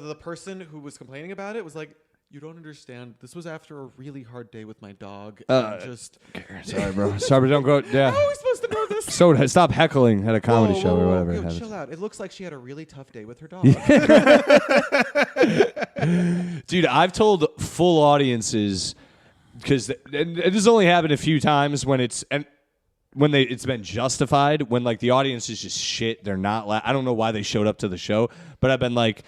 The person who was complaining about it was like, "You don't understand. This was after a really hard day with my dog. And just Sorry, bro. Sorry, but don't go. Yeah. how are we supposed to know this? So stop heckling at a comedy Whoa, show whoa, or whoa, whatever. yo, it happens. chill out. It looks like she had a really tough day with her dog. Dude, I've told full audiences because this has only happened a few times when it's been justified, when like the audience is just shit. They're not. I don't know why they showed up to the show, but I've been like,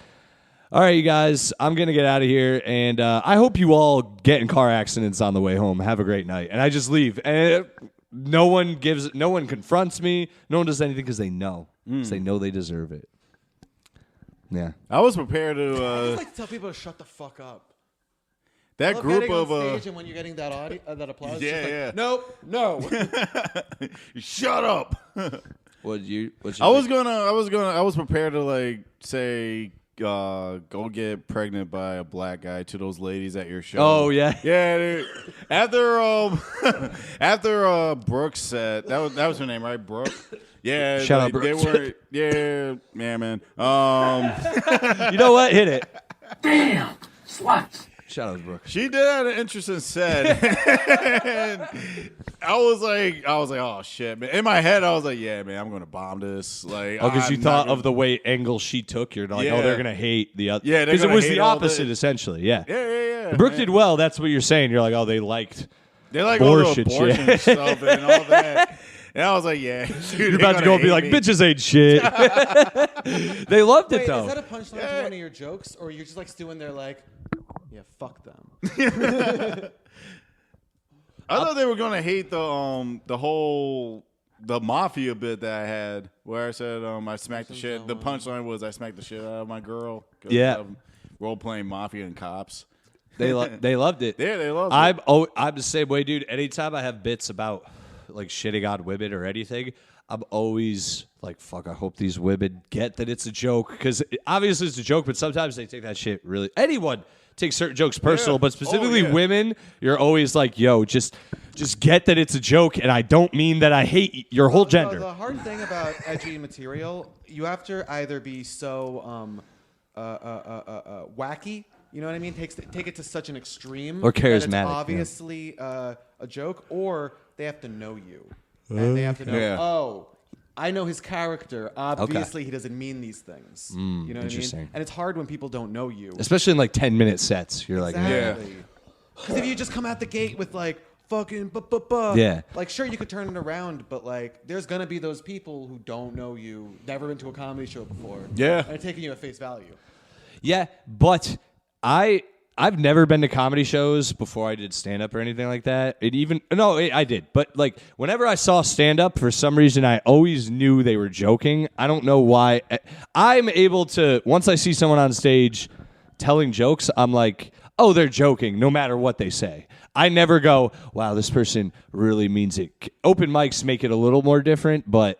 all right, you guys, I'm gonna get out of here, and I hope you all get in car accidents on the way home. Have a great night, and I just leave, and no one confronts me, no one does anything because they know, they deserve it. Yeah. I was prepared I to just like to tell people to shut the fuck up. I that love group getting on of stage and when you're getting that that applause. Yeah, it's just like, yeah. Nope. No. shut up. What you? I was prepared to like say go get pregnant by a black guy to those ladies at your show. Oh yeah. Yeah, dude. After Brooke said that was her name, right? Brooke. Yeah, Shout out, they Brooke. were yeah, man. You know what? Hit it. Damn, sluts. Shout out, Brooke. She did have an interesting set. And I was like, oh shit, man. In my head, I was like, yeah, man, I'm gonna bomb this. Like, Oh, because you I'm thought not of the way angle she took, you're like, Yeah. oh, they're gonna hate the other. Yeah, they're because it gonna was hate the all the- opposite essentially. Yeah. Yeah. Brooke man. did well. That's what you're saying. You're like, oh, they liked. They like all the abortion abortion shit. stuff and all that. And I was like, yeah, dude, You're about to go and be like, bitches ain't shit. They loved it Wait, though. is that a punchline to one of your jokes, or you're just like stewing there like, yeah, fuck them? I thought they were gonna hate the whole mafia bit that I had, where I said I smacked the shit. The punchline was I smacked the shit out of my girl. 'Cause, Yeah. role playing mafia and cops. They loved it. Yeah, they loved it. I'm the same way, dude. Anytime I have bits about like shitting on women or anything, I'm always like, fuck, I hope these women get that it's a joke. Because obviously it's a joke, but sometimes they take that shit really. Anyone takes certain jokes personal, but specifically women, you're always like, yo, just get that it's a joke, and I don't mean that I hate your whole gender. The hard thing about edgy material, you have to either be so wacky. You know what I mean? Take it to such an extreme, or that charismatic. it's obviously a joke, or they have to know you, and they have to know. Yeah. Oh, I know his character. Obviously, he doesn't mean these things. You know what I interesting. mean? And it's hard when people don't know you. Especially in like 10-minute sets. You're like, Exactly. Because if you just come out the gate with like fucking Yeah. like sure you could turn it around, but like there's gonna be those people who don't know you, never been to a comedy show before. Yeah. And are taking you at face value. yeah, but I've never been to comedy shows before I did stand-up or anything like that. I did. But, like, whenever I saw stand-up, for some reason, I always knew they were joking. I don't know why. I'm able to, once I see someone on stage telling jokes, I'm like, oh, they're joking, no matter what they say. I never go, wow, this person really means it. Open mics make it a little more different, but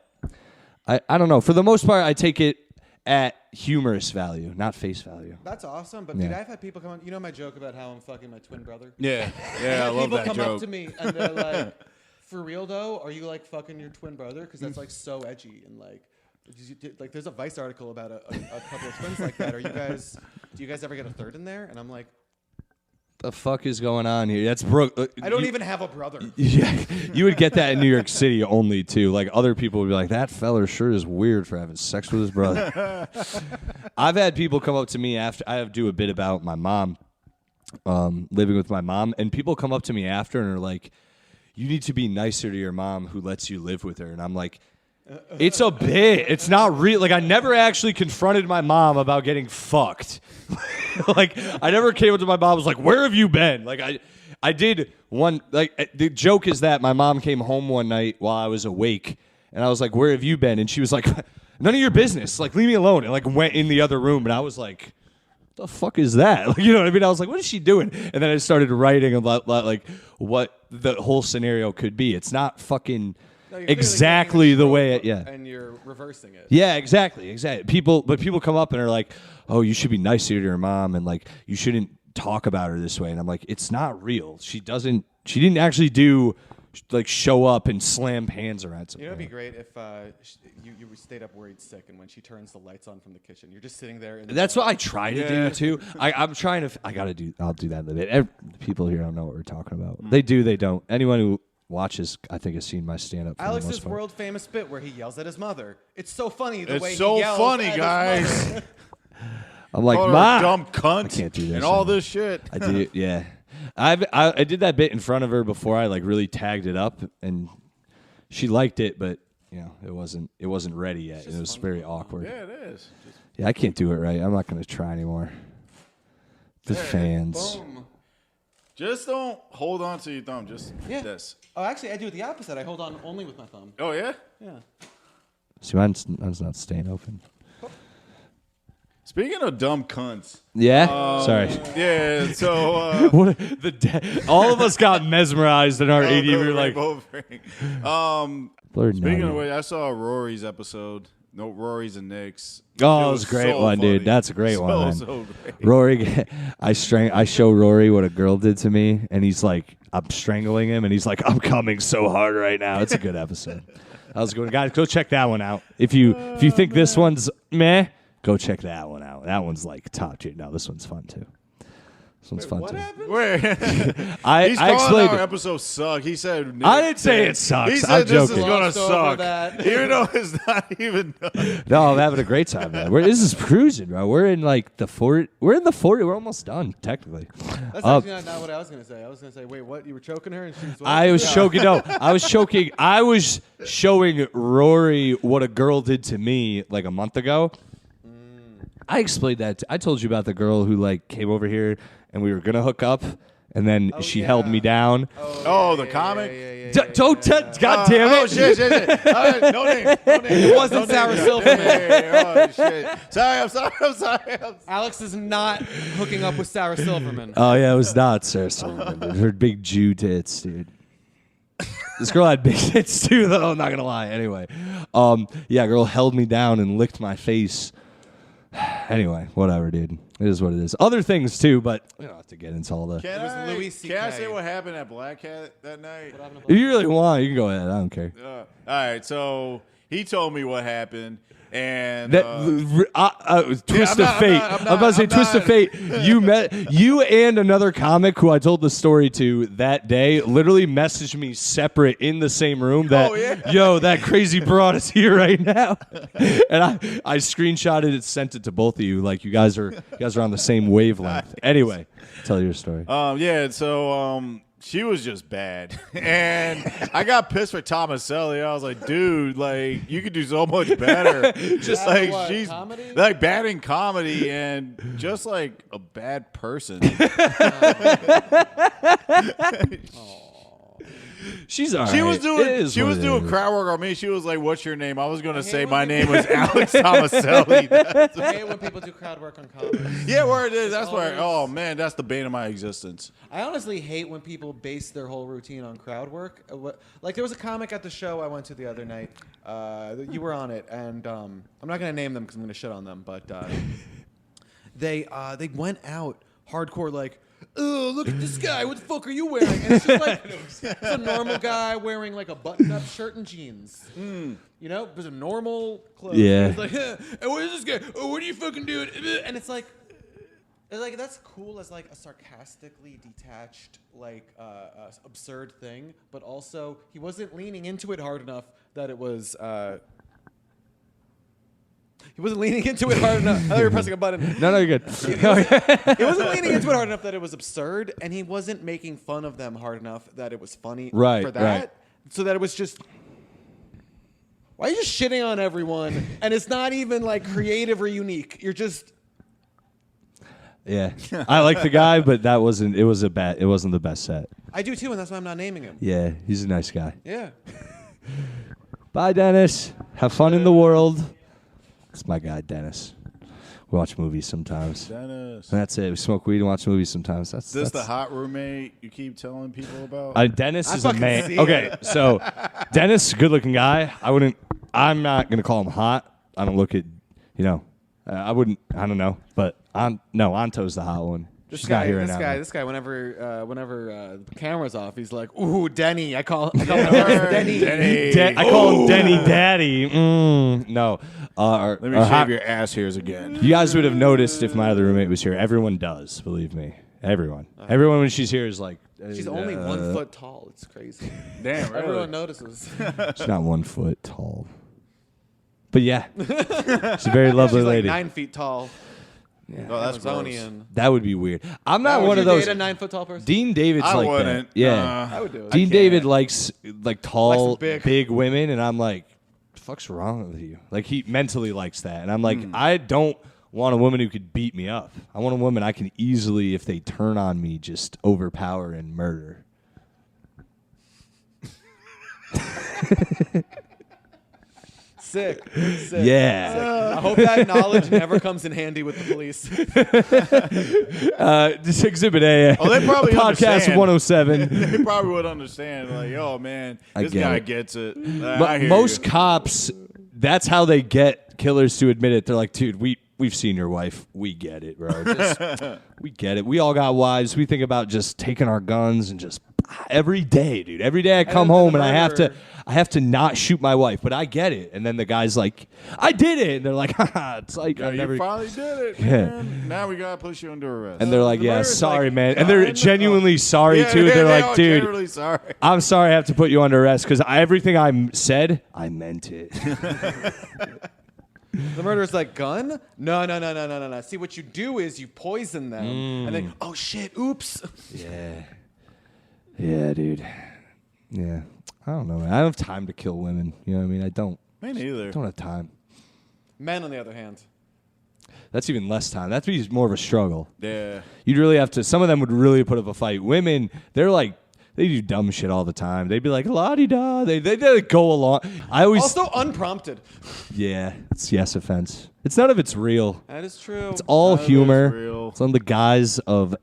I don't know. For the most part, I take it at humorous value, not face value. That's awesome. But dude, I've had people come on. You know my joke about how I'm fucking my twin brother? Yeah, I love People that come joke. up to me and they're like, "For real though, are you like fucking your twin brother? Because that's like so edgy and like there's a Vice article about a couple of twins like that. Do you guys ever get a third in there?" And I'm like, The fuck is going on here? That's Brooke. I don't even have a brother. Yeah, you would get that in New York City only too. Like other people would be like, "That feller sure is weird for having sex with his brother." I've had people come up to me after I do a bit about my mom, living with my mom, and people come up to me after and are like, "You need to be nicer to your mom who lets you live with her." And I'm like, it's a bit. It's not real. Like I never actually confronted my mom about getting fucked. Like I never came up to my mom and was like, "Where have you been?" Like I did one. Like the joke is that my mom came home one night while I was awake, and I was like, "Where have you been?" And she was like, "None of your business. Like leave me alone." And like went in the other room, and I was like, the fuck is that? Like, you know what I mean? I was like, what is she doing? And then I started writing about like what the whole scenario could be. It's not fucking No, you're clearly exactly taking a the way trope it, and you're reversing it. Yeah, exactly. People come up and are like, "Oh, you should be nicer to your mom, and like you shouldn't talk about her this way." And I'm like, it's not real. She didn't actually do like show up and slam hands around something. You know, it'd be great if you stayed up worried sick, and when she turns the lights on from the kitchen, you're just sitting there. That's what I try to do too. I'm trying to. I'll do that in a bit. People here don't know what we're talking about. They do. They don't. Anyone who watches, I think, has seen my stand-up. Alex's world famous bit where he yells at his mother. It's so funny the way It's so he yells funny, at his guys. mother. I'm like, Call her a "Ma, dumb cunt I can't do this and all anymore." this shit. I do, yeah. I did that bit in front of her before I like really tagged it up, and she liked it, but you know it wasn't ready yet, and it was very awkward. Yeah, it is. Yeah, I can't do it right. I'm not gonna try anymore. The fans. Boom. Just don't hold on to your thumb. Just this. Oh, actually, I do it the opposite. I hold on only with my thumb. Oh yeah. Yeah. See, mine's not staying open. Speaking of dumb cunts. Yeah. Sorry. Yeah. So. What all of us got mesmerized in our 80. We were like, Speaking of which, I saw Rory's episode. No, Rory's and Nick's. Oh, it was a great one, funny. dude. That's a great one. Man. So great. Rory, I show Rory what a girl did to me, and he's like, I'm strangling him, and he's like, I'm coming so hard right now. It's a good episode. That was a good one. Guys, go check that one out. If you think this one's meh, go check that one out. That one's like top tier. No, this one's fun too. This one's fun What too. happened? Where? I He's calling explained our it. episode suck. He said I didn't say it sucks. He said I'm this joking. is gonna Glossed over suck, that. even though it's not even done. No, I'm having a great time, man. This is cruising, bro. We're in like the 40. We're in the 40. We're almost done, technically. That's actually not what I was gonna say. I was gonna say, wait, what? You were choking her, and she was. I was choking. No, I was choking. I was showing Rory what a girl did to me like a month ago. I explained that. I told you about the girl who like came over here and we were gonna hook up, And then she held me down. Oh, the comic? Don't God damn it. Oh, shit. No name. It wasn't Sarah Silverman. Oh, shit. Sorry, I'm sorry. Alex is not hooking up with Sarah Silverman. Oh, yeah, it was not Sarah Silverman. Her big Jew tits, dude. This girl had big tits, too, though. I'm not going to lie. Anyway. Yeah, girl held me down and licked my face. Anyway, whatever, dude. It is what it is. Other things, too, but we don't have to get into all the... Can was I, Louis can I CK. say what happened at Black Hat that night? If you really want, you can go ahead. I don't care. All right, so he told me what happened, and Twist I'm of fate. not- I'm about to say I'm twist of not- fate. You and another comic who I told the story to that day literally messaged me separate in the same room that, Oh, yeah. yo, that crazy broad is here right now. And I screenshotted it, sent it to both of you. Like you guys are on the same wavelength. Anyway, tell your story. yeah, so she was just bad, and I got pissed for Tomaselli. I was like, dude, like you could do so much better. Just Bad like what, she's comedy? like bad in comedy and just like a bad person. She's all right. She was It doing is she what was it doing is. crowd work on me. She was like, "What's your name?" I was gonna say when my they- name was Alex Tomaselli. I hate when people do crowd work on comedy. Yeah, where it is. That's where. always- Oh man, that's the bane of my existence. I honestly hate when people base their whole routine on crowd work. Like there was a comic at the show I went to the other night. You were on it, and I'm not gonna name them because I'm gonna shit on them. But they went out hardcore like. Oh, look at this guy. What the fuck are you wearing? And it's just like it's a normal guy wearing like a button-up shirt and jeans. You know, it was a normal clothes. Yeah. He's like, and what is this guy? Oh, what are you fucking doing? And it's like that's cool as like a sarcastically detached, like absurd thing, but also he wasn't leaning into it hard enough that it was. He wasn't leaning into it hard enough. I thought you were pressing a button. No, you're good. He wasn't leaning into it hard enough that it was absurd, and he wasn't making fun of them hard enough that it was funny Right, for that. right. So that it was just. Why are you just shitting on everyone? And it's not even like creative or unique. You're just. Yeah, I like the guy, but it wasn't the best set. I do too, and that's why I'm not naming him. Yeah, he's a nice guy. Yeah. Bye, Dennis. Have fun in the world. It's my guy, Dennis. We watch movies sometimes. Dennis. That's it. We smoke weed and watch movies sometimes. This the hot roommate you keep telling people about? Dennis I is a fucking man. see Okay, it. so Dennis, good-looking guy. I'm not gonna call him hot. I don't look at, I wouldn't. I don't know, but Anto's the hot one. She's not here right now. This guy. Whenever the camera's off, he's like, "Ooh, Denny." I call him Denny. I call him Denny Daddy. No. Let me shave your ass hairs again. You guys would have noticed if my other roommate was here. Everyone does, believe me. Everyone when she's here is like. She's only 1 foot tall. It's crazy. Damn, really? Everyone notices. She's not 1 foot tall. But yeah, she's a very lovely She's like lady. 9 feet tall. Oh, that's gross. Amazonian. That would be weird. I'm not Would one you of those. date a 9 foot tall person? Dean David's I like wouldn't. that. Yeah. I would do it. Dean can't. David likes tall, Likes them big. big women, and I'm like, the fuck's wrong with you? Like he mentally likes that, and I'm like, I don't want a woman who could beat me up. I want a woman I can easily, if they turn on me, just overpower and murder. Sick. Yeah. I hope that knowledge never comes in handy with the police. This Exhibit A. Oh, they probably Podcast understand. 107. They probably would understand. Like, oh man, I this get guy it. gets it. But I hear most you. cops, that's how they get killers to admit it. They're like, dude, we've seen your wife. We get it, bro. We get it. We all got wives. We think about just taking our guns and just every day, dude. Every day I come then home the and murderer- I have to not shoot my wife, but I get it. And then the guy's like, I did it. And they're like, haha, it's like Yeah, I never. you finally did it, Yeah. man. Now we gotta push you under arrest. And they're like, The yeah, murderer's sorry, like, man. And they're genuinely sorry yeah, too. yeah, They're they like, are dude, generally sorry. I'm sorry I have to put you under arrest because everything I said, I meant it. The murderer's like, gun? No. See, what you do is you poison them, and then, oh shit, oops. Yeah, dude. Yeah. I don't know, man. I don't have time to kill women. You know what I mean? I don't Me neither. have time. Men, on the other hand. That's even less time. That'd be more of a struggle. Yeah. You'd really have to. Some of them would really put up a fight. Women, they're like, they do dumb shit all the time. They'd be like, la-di-da. They go along. I always. Also unprompted. Yeah, it's yes offense. It's none of it's real. That is true. It's all None of humor. it's real. It's on the guise of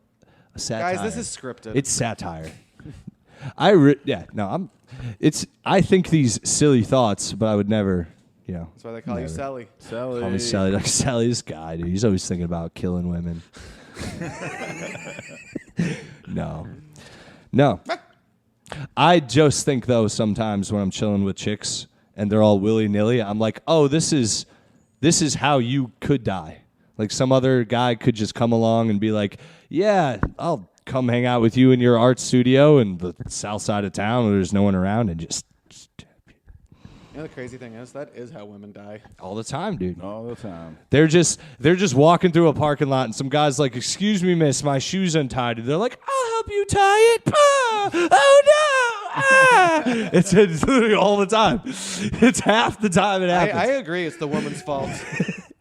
a satire. Guys, this is scripted. It's satire. I think these silly thoughts, but I would never, That's why they call you Sally. Sally. call me Sally. Like Sally's guy, dude. He's always thinking about killing women. No. I just think though sometimes when I'm chilling with chicks and they're all willy-nilly, I'm like, oh, this is how you could die. Like some other guy could just come along and be like, yeah, I'll come hang out with you in your art studio in the south side of town where there's no one around and just You know the crazy thing is that is how women die. all the time, dude. All the time. They're just walking through a parking lot and some guy's like, excuse me, miss, my shoe's untied. And they're like, I'll help you tie it. Ah! Oh no! Ah! It's literally all the time. It's half the time it happens. I agree. It's the woman's fault.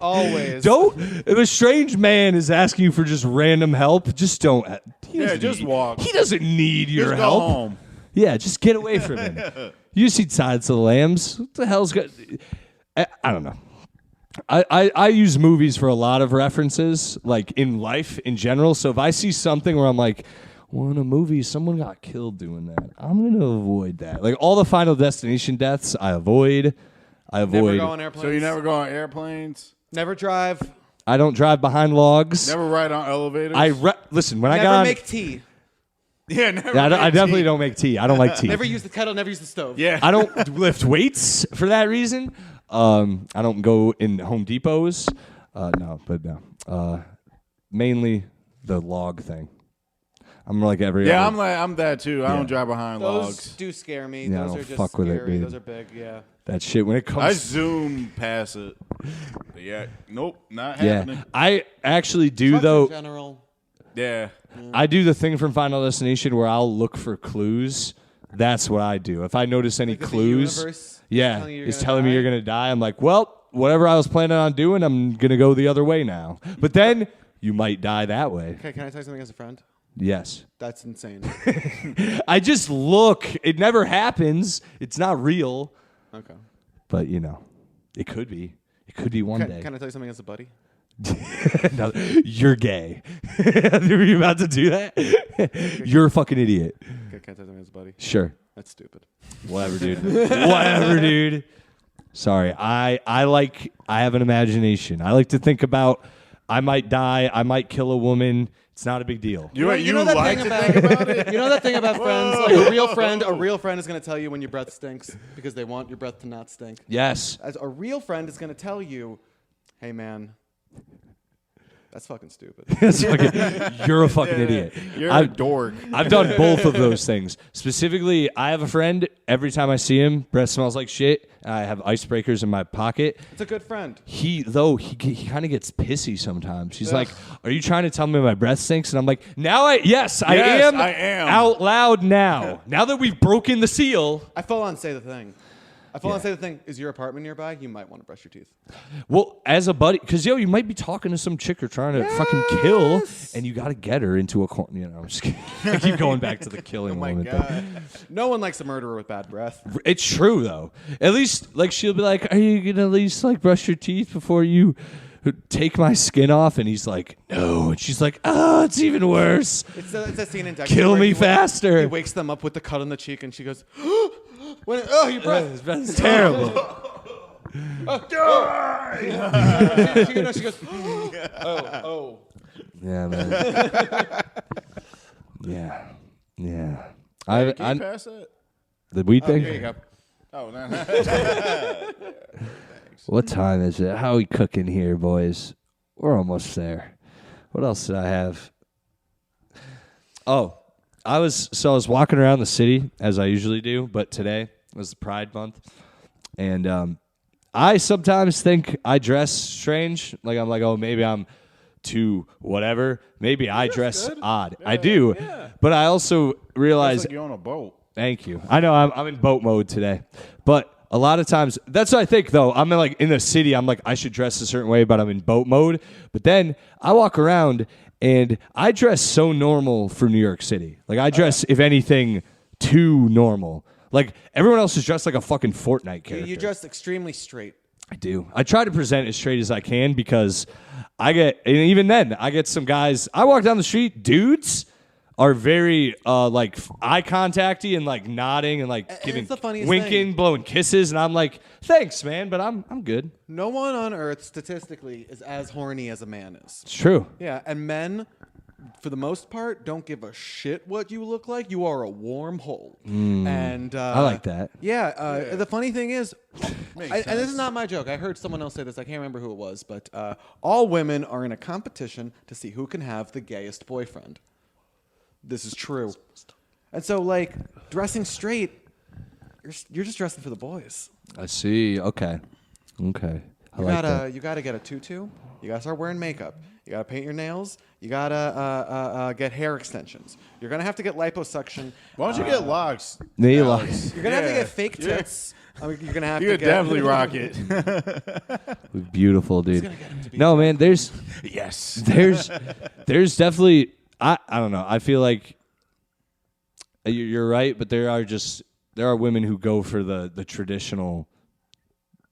Always. If a strange man is asking you for just random help, just don't. Just walk. He doesn't need your Just go help. home. Yeah, just get away from him. You see Silence of the Lambs. What the hell's good? I don't know. I use movies for a lot of references, like in life in general. So if I see something where I'm like, well, in a movie, someone got killed doing that, I'm going to avoid that. Like all the Final Destination deaths, I avoid. Never go on airplanes. So you never go on airplanes? Never drive. I don't drive behind logs. Never ride on elevators? Listen, when I Never got on, make tea. Yeah, never. I definitely don't make tea. I don't like tea. Never use the kettle. Never use the stove. Yeah. I don't lift weights for that reason. I don't go in Home Depots. No. Mainly the log thing. I'm like every Yeah, other. I'm that too. I Yeah. don't drive behind Those logs. do scare me. Yeah, I Those don't are just fuck with it, scary. dude. Those are big. Yeah. That shit when it comes. I zoom past it. But yeah, nope, not yeah, happening. I actually do Trucks though. in general. Yeah. I do the thing from Final Destination where I'll look for clues. That's what I do. If I notice any Like if the clues, universe yeah, telling you you're it's gonna telling me die? you're gonna die. I'm like, well, whatever I was planning on doing, I'm gonna go the other way now. But then you might die that way. Okay, can I tell you something as a friend? Yes. That's insane. I just look. It never happens. It's not real. Okay. But, it could be. It could be one day. Can I tell you something as a buddy? No, you're gay. Were you about to do that? You're a fucking idiot. Okay, can I tell you something as a buddy? Sure. That's stupid. Whatever, dude. Whatever, dude. Sorry. I have an imagination. I like to think about I might die. I might kill a woman. It's not a big deal. You know that like thing to about- think about it? You know that thing about friends? Like a real friend is going to tell you when your breath stinks because they want your breath to not stink. Yes. As a real friend is going to tell you, hey man, that's fucking stupid. It's fucking, you're a fucking idiot. You're I- a dork. I've done both of those things. Specifically, I have a friend, every time I see him, breath smells like shit. I have icebreakers in my pocket. It's a good friend. He kind of gets pissy sometimes. He's like, are you trying to tell me my breath stinks? And I'm like, yes, I am. I am. Out loud now. Now that we've broken the seal. I full on say the thing. Is your apartment nearby? You might want to brush your teeth. Well, as a buddy, because, you might be talking to some chick or trying to fucking kill, and you got to get her into a corner. I'm just kidding. I keep going back to the killing Oh my woman God. thing. No one likes a murderer with bad breath. It's true, though. At least, she'll be like, are you going to at least, brush your teeth before you take my skin off? And he's like, no. And she's like, oh, it's even worse. It's a scene in Dexter. Kill where me he faster. He wakes them up with the cut on the cheek, and she goes, your breath. That's terrible. She goes, oh. Yeah, man. Yeah. Can you pass that? The weed thing? There you go. Oh, no. What time is it? How we cooking here, boys? We're almost there. What else did I have? Oh, I was walking around the city as I usually do, but today was the Pride Month, and I sometimes think I dress strange. I'm like, oh, maybe I'm too whatever. Maybe I dress odd. I do, but I also realize. It's like you're on a boat. Thank you. I know I'm in boat mode today, but a lot of times, that's what I think, though. I'm in the city, I'm like, I should dress a certain way, but I'm in boat mode. But then I walk around, and I dress so normal for New York City. Like, I dress, if anything, too normal. Like, everyone else is dressed like a fucking Fortnite character. You dress extremely straight. I do. I try to present as straight as I can because and even then, I get some guys, I walk down the street, dudes are very like eye contacty and like nodding and like giving, the funniest winking, thing. blowing kisses, and I'm like, thanks, man, but I'm good. No one on earth statistically is as horny as a man is. It's true. Yeah, and men, for the most part, don't give a shit what you look like. You are a warm hole. And I like that. Yeah, the funny thing is, and this is not my joke. I heard someone else say this. I can't remember who it was, but all women are in a competition to see who can have the gayest boyfriend. This is true. And so, like, dressing straight, you're just dressing for the boys. I see. Okay. I like that. You gotta get a tutu. You gotta start wearing makeup. You gotta paint your nails. You gotta get hair extensions. You're gonna have to get liposuction. Why don't you get locks? Knee Alex? locks. You're gonna have to get fake tits. I mean, you're gonna have You to could get definitely rock it. Beautiful, dude. gonna get him to be No, man, there's Yes. there's definitely I don't know. I feel like you're right, but there are women who go for the traditional,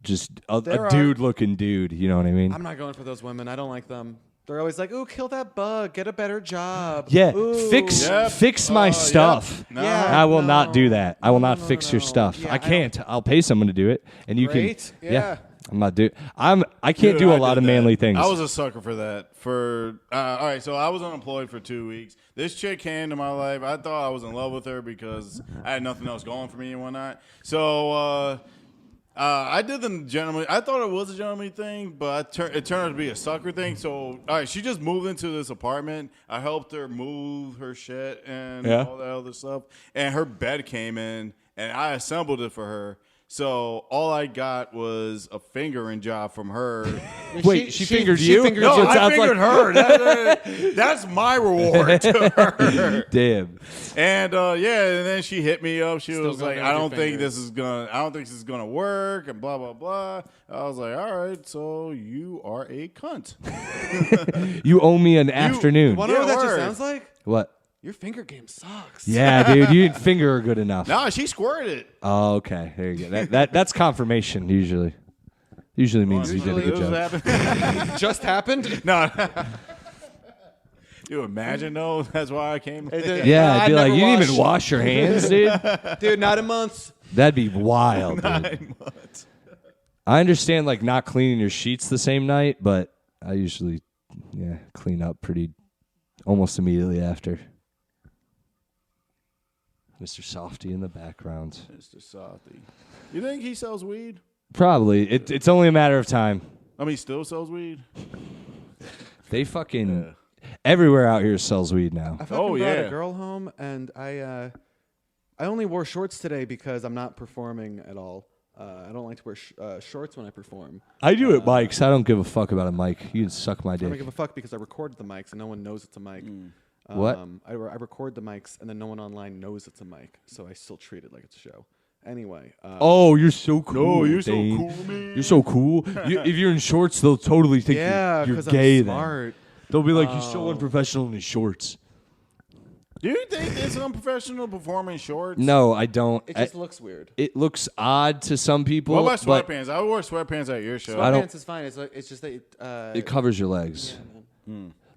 just a dude looking dude. You know what I mean? I'm not going for those women. I don't like them. They're always like, "Ooh, kill that bug. Get a better job." Yeah, Ooh. fix my stuff. No. Yeah, I will no. not do that. I will not fix your stuff. Yeah, I can't. I'll pay someone to do it, and you Great. can. Yeah. I'm not doing. I can't do a lot of manly things. I was a sucker for that. All right, so I was unemployed for 2 weeks. This chick came to my life. I thought I was in love with her because I had nothing else going for me and whatnot. So I did the gentleman. I thought it was a gentleman thing, but it turned out to be a sucker thing. So all right, she just moved into this apartment. I helped her move her shit and all that other stuff. And her bed came in, and I assembled it for her. So all I got was a fingering job from her. Wait, she fingered you? fingered No, you. I fingered her. That's my reward to her. Damn. And and then she hit me up. She was going like, with I your don't think fingers. this is gonna work, and blah blah blah. I was like, all right, so you are a cunt. You owe me an afternoon. Want to know what that just word. sounds like? What? Your finger game sucks. Yeah, dude, you didn't finger her good enough. Nah, she squirted. Oh, okay. There you go. That's confirmation usually. Usually means you did a good This was job. happening. Just happened. No. You imagine though? That's why I came. Yeah, I'd be like, you didn't even wash your hands, dude. Dude, not in months. That'd be wild, dude. 9 months. I understand like not cleaning your sheets the same night, but I usually clean up pretty almost immediately after. Mr. Softy in the background. Mr. Softy. You think he sells weed? Probably. It's only a matter of time. I mean, he still sells weed? They fucking everywhere out here sells weed now. I fucking brought yeah. a girl home, and I only wore shorts today because I'm not performing at all. I don't like to wear shorts when I perform. I do it mics. I don't give a fuck about a mic. You can suck my I don't dick. give a fuck because I recorded the mics and no one knows it's a mic. What? I record the mics and then no one online knows it's a mic, so I still treat it like it's a show. Anyway. Oh, you're so cool. No, you're so Dane. cool, man. You're so cool. If you're in shorts, they'll totally think yeah, you're because gay. I'm Then smart. they'll be like, "He's so unprofessional in his shorts." Do you think it's unprofessional performing shorts? No, I don't. It just looks weird. It looks odd to some people. What about but sweatpants? I wore sweatpants at your show. I don't- Sweatpants is fine. It's just that it covers your legs.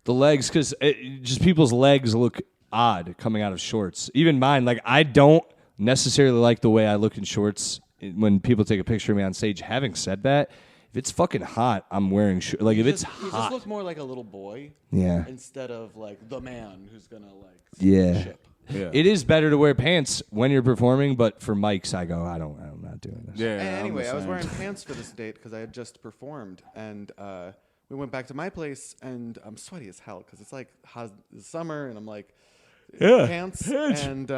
The legs, because just people's legs look odd coming out of shorts. Even mine. Like I don't necessarily like the way I look in shorts when people take a picture of me on stage. Having said that, if it's fucking hot, I'm wearing shorts. Like if it's you just hot, look more like a little boy. yeah. Instead of like the man who's gonna like Yeah. ship. Yeah. It is better to wear pants when you're performing, but for mics, I'm not doing this. Yeah. Anyway, I was wearing. wearing pants for this date because I had just performed, and we went back to my place, and I'm sweaty as hell because it's like hot it's summer, and I'm like, pants. And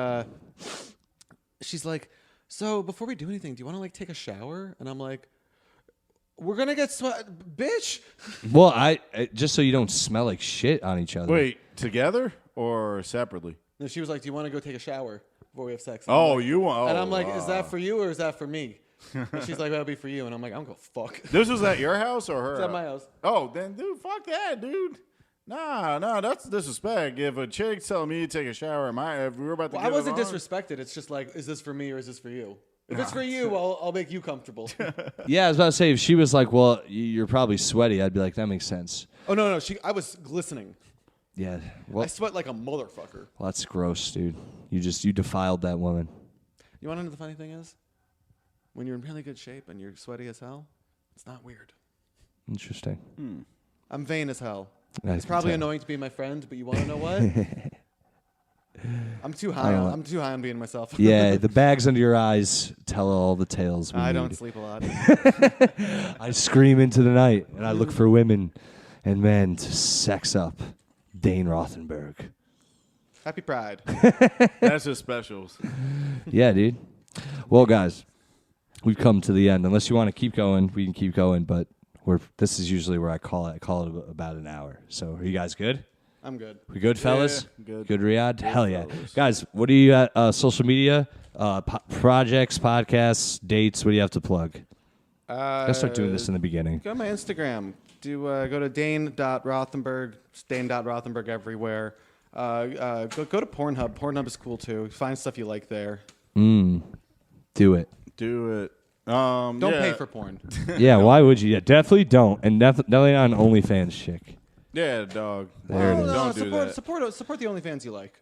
she's like, so before we do anything, do you want to like take a shower? And I'm like, we're gonna get sweat, bitch. Well, I just so you don't smell like shit on each other. Wait, together or separately? And she was like, do you want to go take a shower before we have sex? Oh, you want? And I'm like, is that for you or is that for me? And she's like, that'll be for you. And I'm like, I don't go fuck. This was at your house or her? It's at my house. Oh, then dude, fuck that, dude. Nah, that's disrespect. If a chick's telling me to take a shower, if we were about to Well, get I wasn't it on, disrespected. It's just like, is this for me or is this for you? If it's for you, I'll make you comfortable. Yeah, I was about to say, if she was like, well, you're probably sweaty, I'd be like, that makes sense. Oh, no. I was glistening. Yeah. I Well, sweat like a motherfucker. that's gross, dude. You defiled that woman. You want to know the funny thing is? When you're in really good shape and you're sweaty as hell, it's not weird. Interesting. I'm vain as hell. I It's can probably tell. annoying to be my friend, but you want to know what? I'm too high. I'm too high on being myself. Yeah, the bags under your eyes tell all the tales. I don't sleep a lot. I scream into the night, and I look for women and men to sex up Dane Rothenberg. Happy Pride. that's his specials. Yeah, dude. Well, guys, we've come to the end. Unless you want to keep going, we can keep going, but this is usually where I call it. I call it about an hour. So are you guys good? I'm good. We good, fellas? good. Good, Ryhaad? Hell yeah. fellas. Guys, what do you at social media? Projects, podcasts, dates, what do you have to plug? Gotta start doing this in the beginning. Go to my Instagram. Go to Dane.Rothenberg. It's Dane.Rothenberg everywhere. Go to Pornhub. Pornhub is cool too. Find stuff you like there. Do it. Do it. Don't pay for porn. Yeah, why would you? Yeah, definitely don't. And definitely not an OnlyFans chick. Yeah, dog. There it is. Don't do that. Support the OnlyFans you like.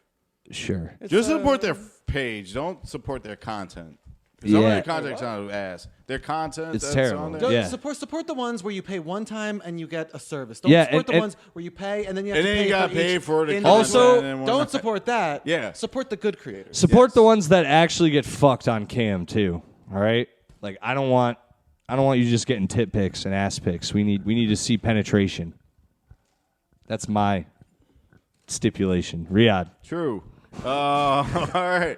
Sure. It's, Just support their page. Don't support their content. Some of Yeah. their content's not ass. Their content It's that's terrible. on there. Don't Yeah. support the ones where you pay one time and you get a service. Don't Yeah, support the and- ones where you pay and then you have And to then pay you gotta for pay each for the individual. Also, content and don't whatnot. support that. Yeah. Support the good creators. Support Yes. the ones that actually get fucked on cam too. All right? Like I don't want you just getting tit pics and ass pics. We need to see penetration. That's my stipulation. Ryhaad. True. All right.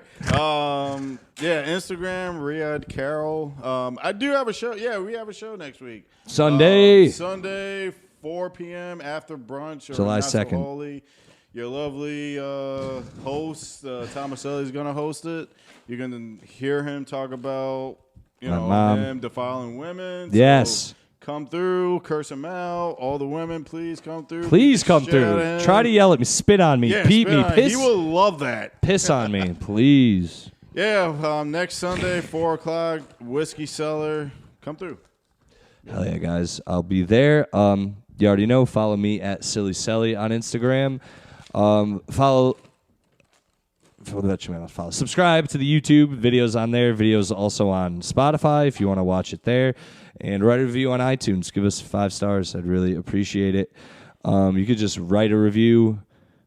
Yeah, Instagram, Ryhaad Carroll. I do have a show. Yeah, we have a show next week. Sunday. Sunday, 4 p.m. after brunch. Or July Not So 2nd. Holy. Your lovely host, Tomaselli, is going to host it. You're going to hear him talk about, My mom. him defiling women. So Yes. come through, curse him out. All the women, please come through. Please Beat the come shit out of through. him. Try to yell at me, spit on me, Yeah, beat spit me, on him. piss He will love that. piss on me, please. Yeah, next Sunday, 4 o'clock, Whiskey Cellar. Come through. Hell yeah, guys. I'll be there. You already know, follow me at Silly Selly on Instagram. Subscribe to the YouTube videos on there. Videos also on Spotify if you want to watch it there. And write a review on iTunes. Give us 5 stars. I'd really appreciate it. You could just write a review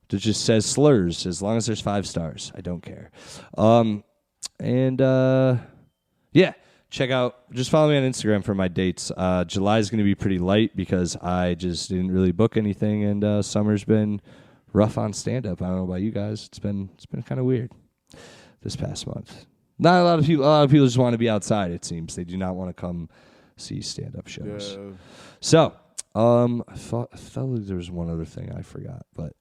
that just says slurs as long as there's 5 stars. I don't care. Yeah, check out, just follow me on Instagram for my dates. July is going to be pretty light because I just didn't really book anything, and summer's been rough on stand-up. I don't know about you guys. It's been kind of weird this past month. Not a lot of people. A lot of people just want to be outside. It seems they do not want to come see stand-up shows. Yeah. So, I felt like there was one other thing I forgot, but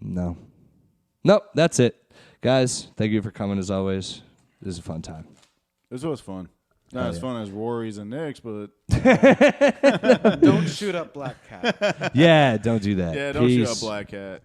no. Nope, that's it. Guys, thank you for coming as always. This is a fun time. This was fun. Not Oh, as yeah. fun as Rory's and Nick's, but Don't shoot up Black Cat. Yeah, don't do that. yeah, don't shoot Peace. up Black Cat.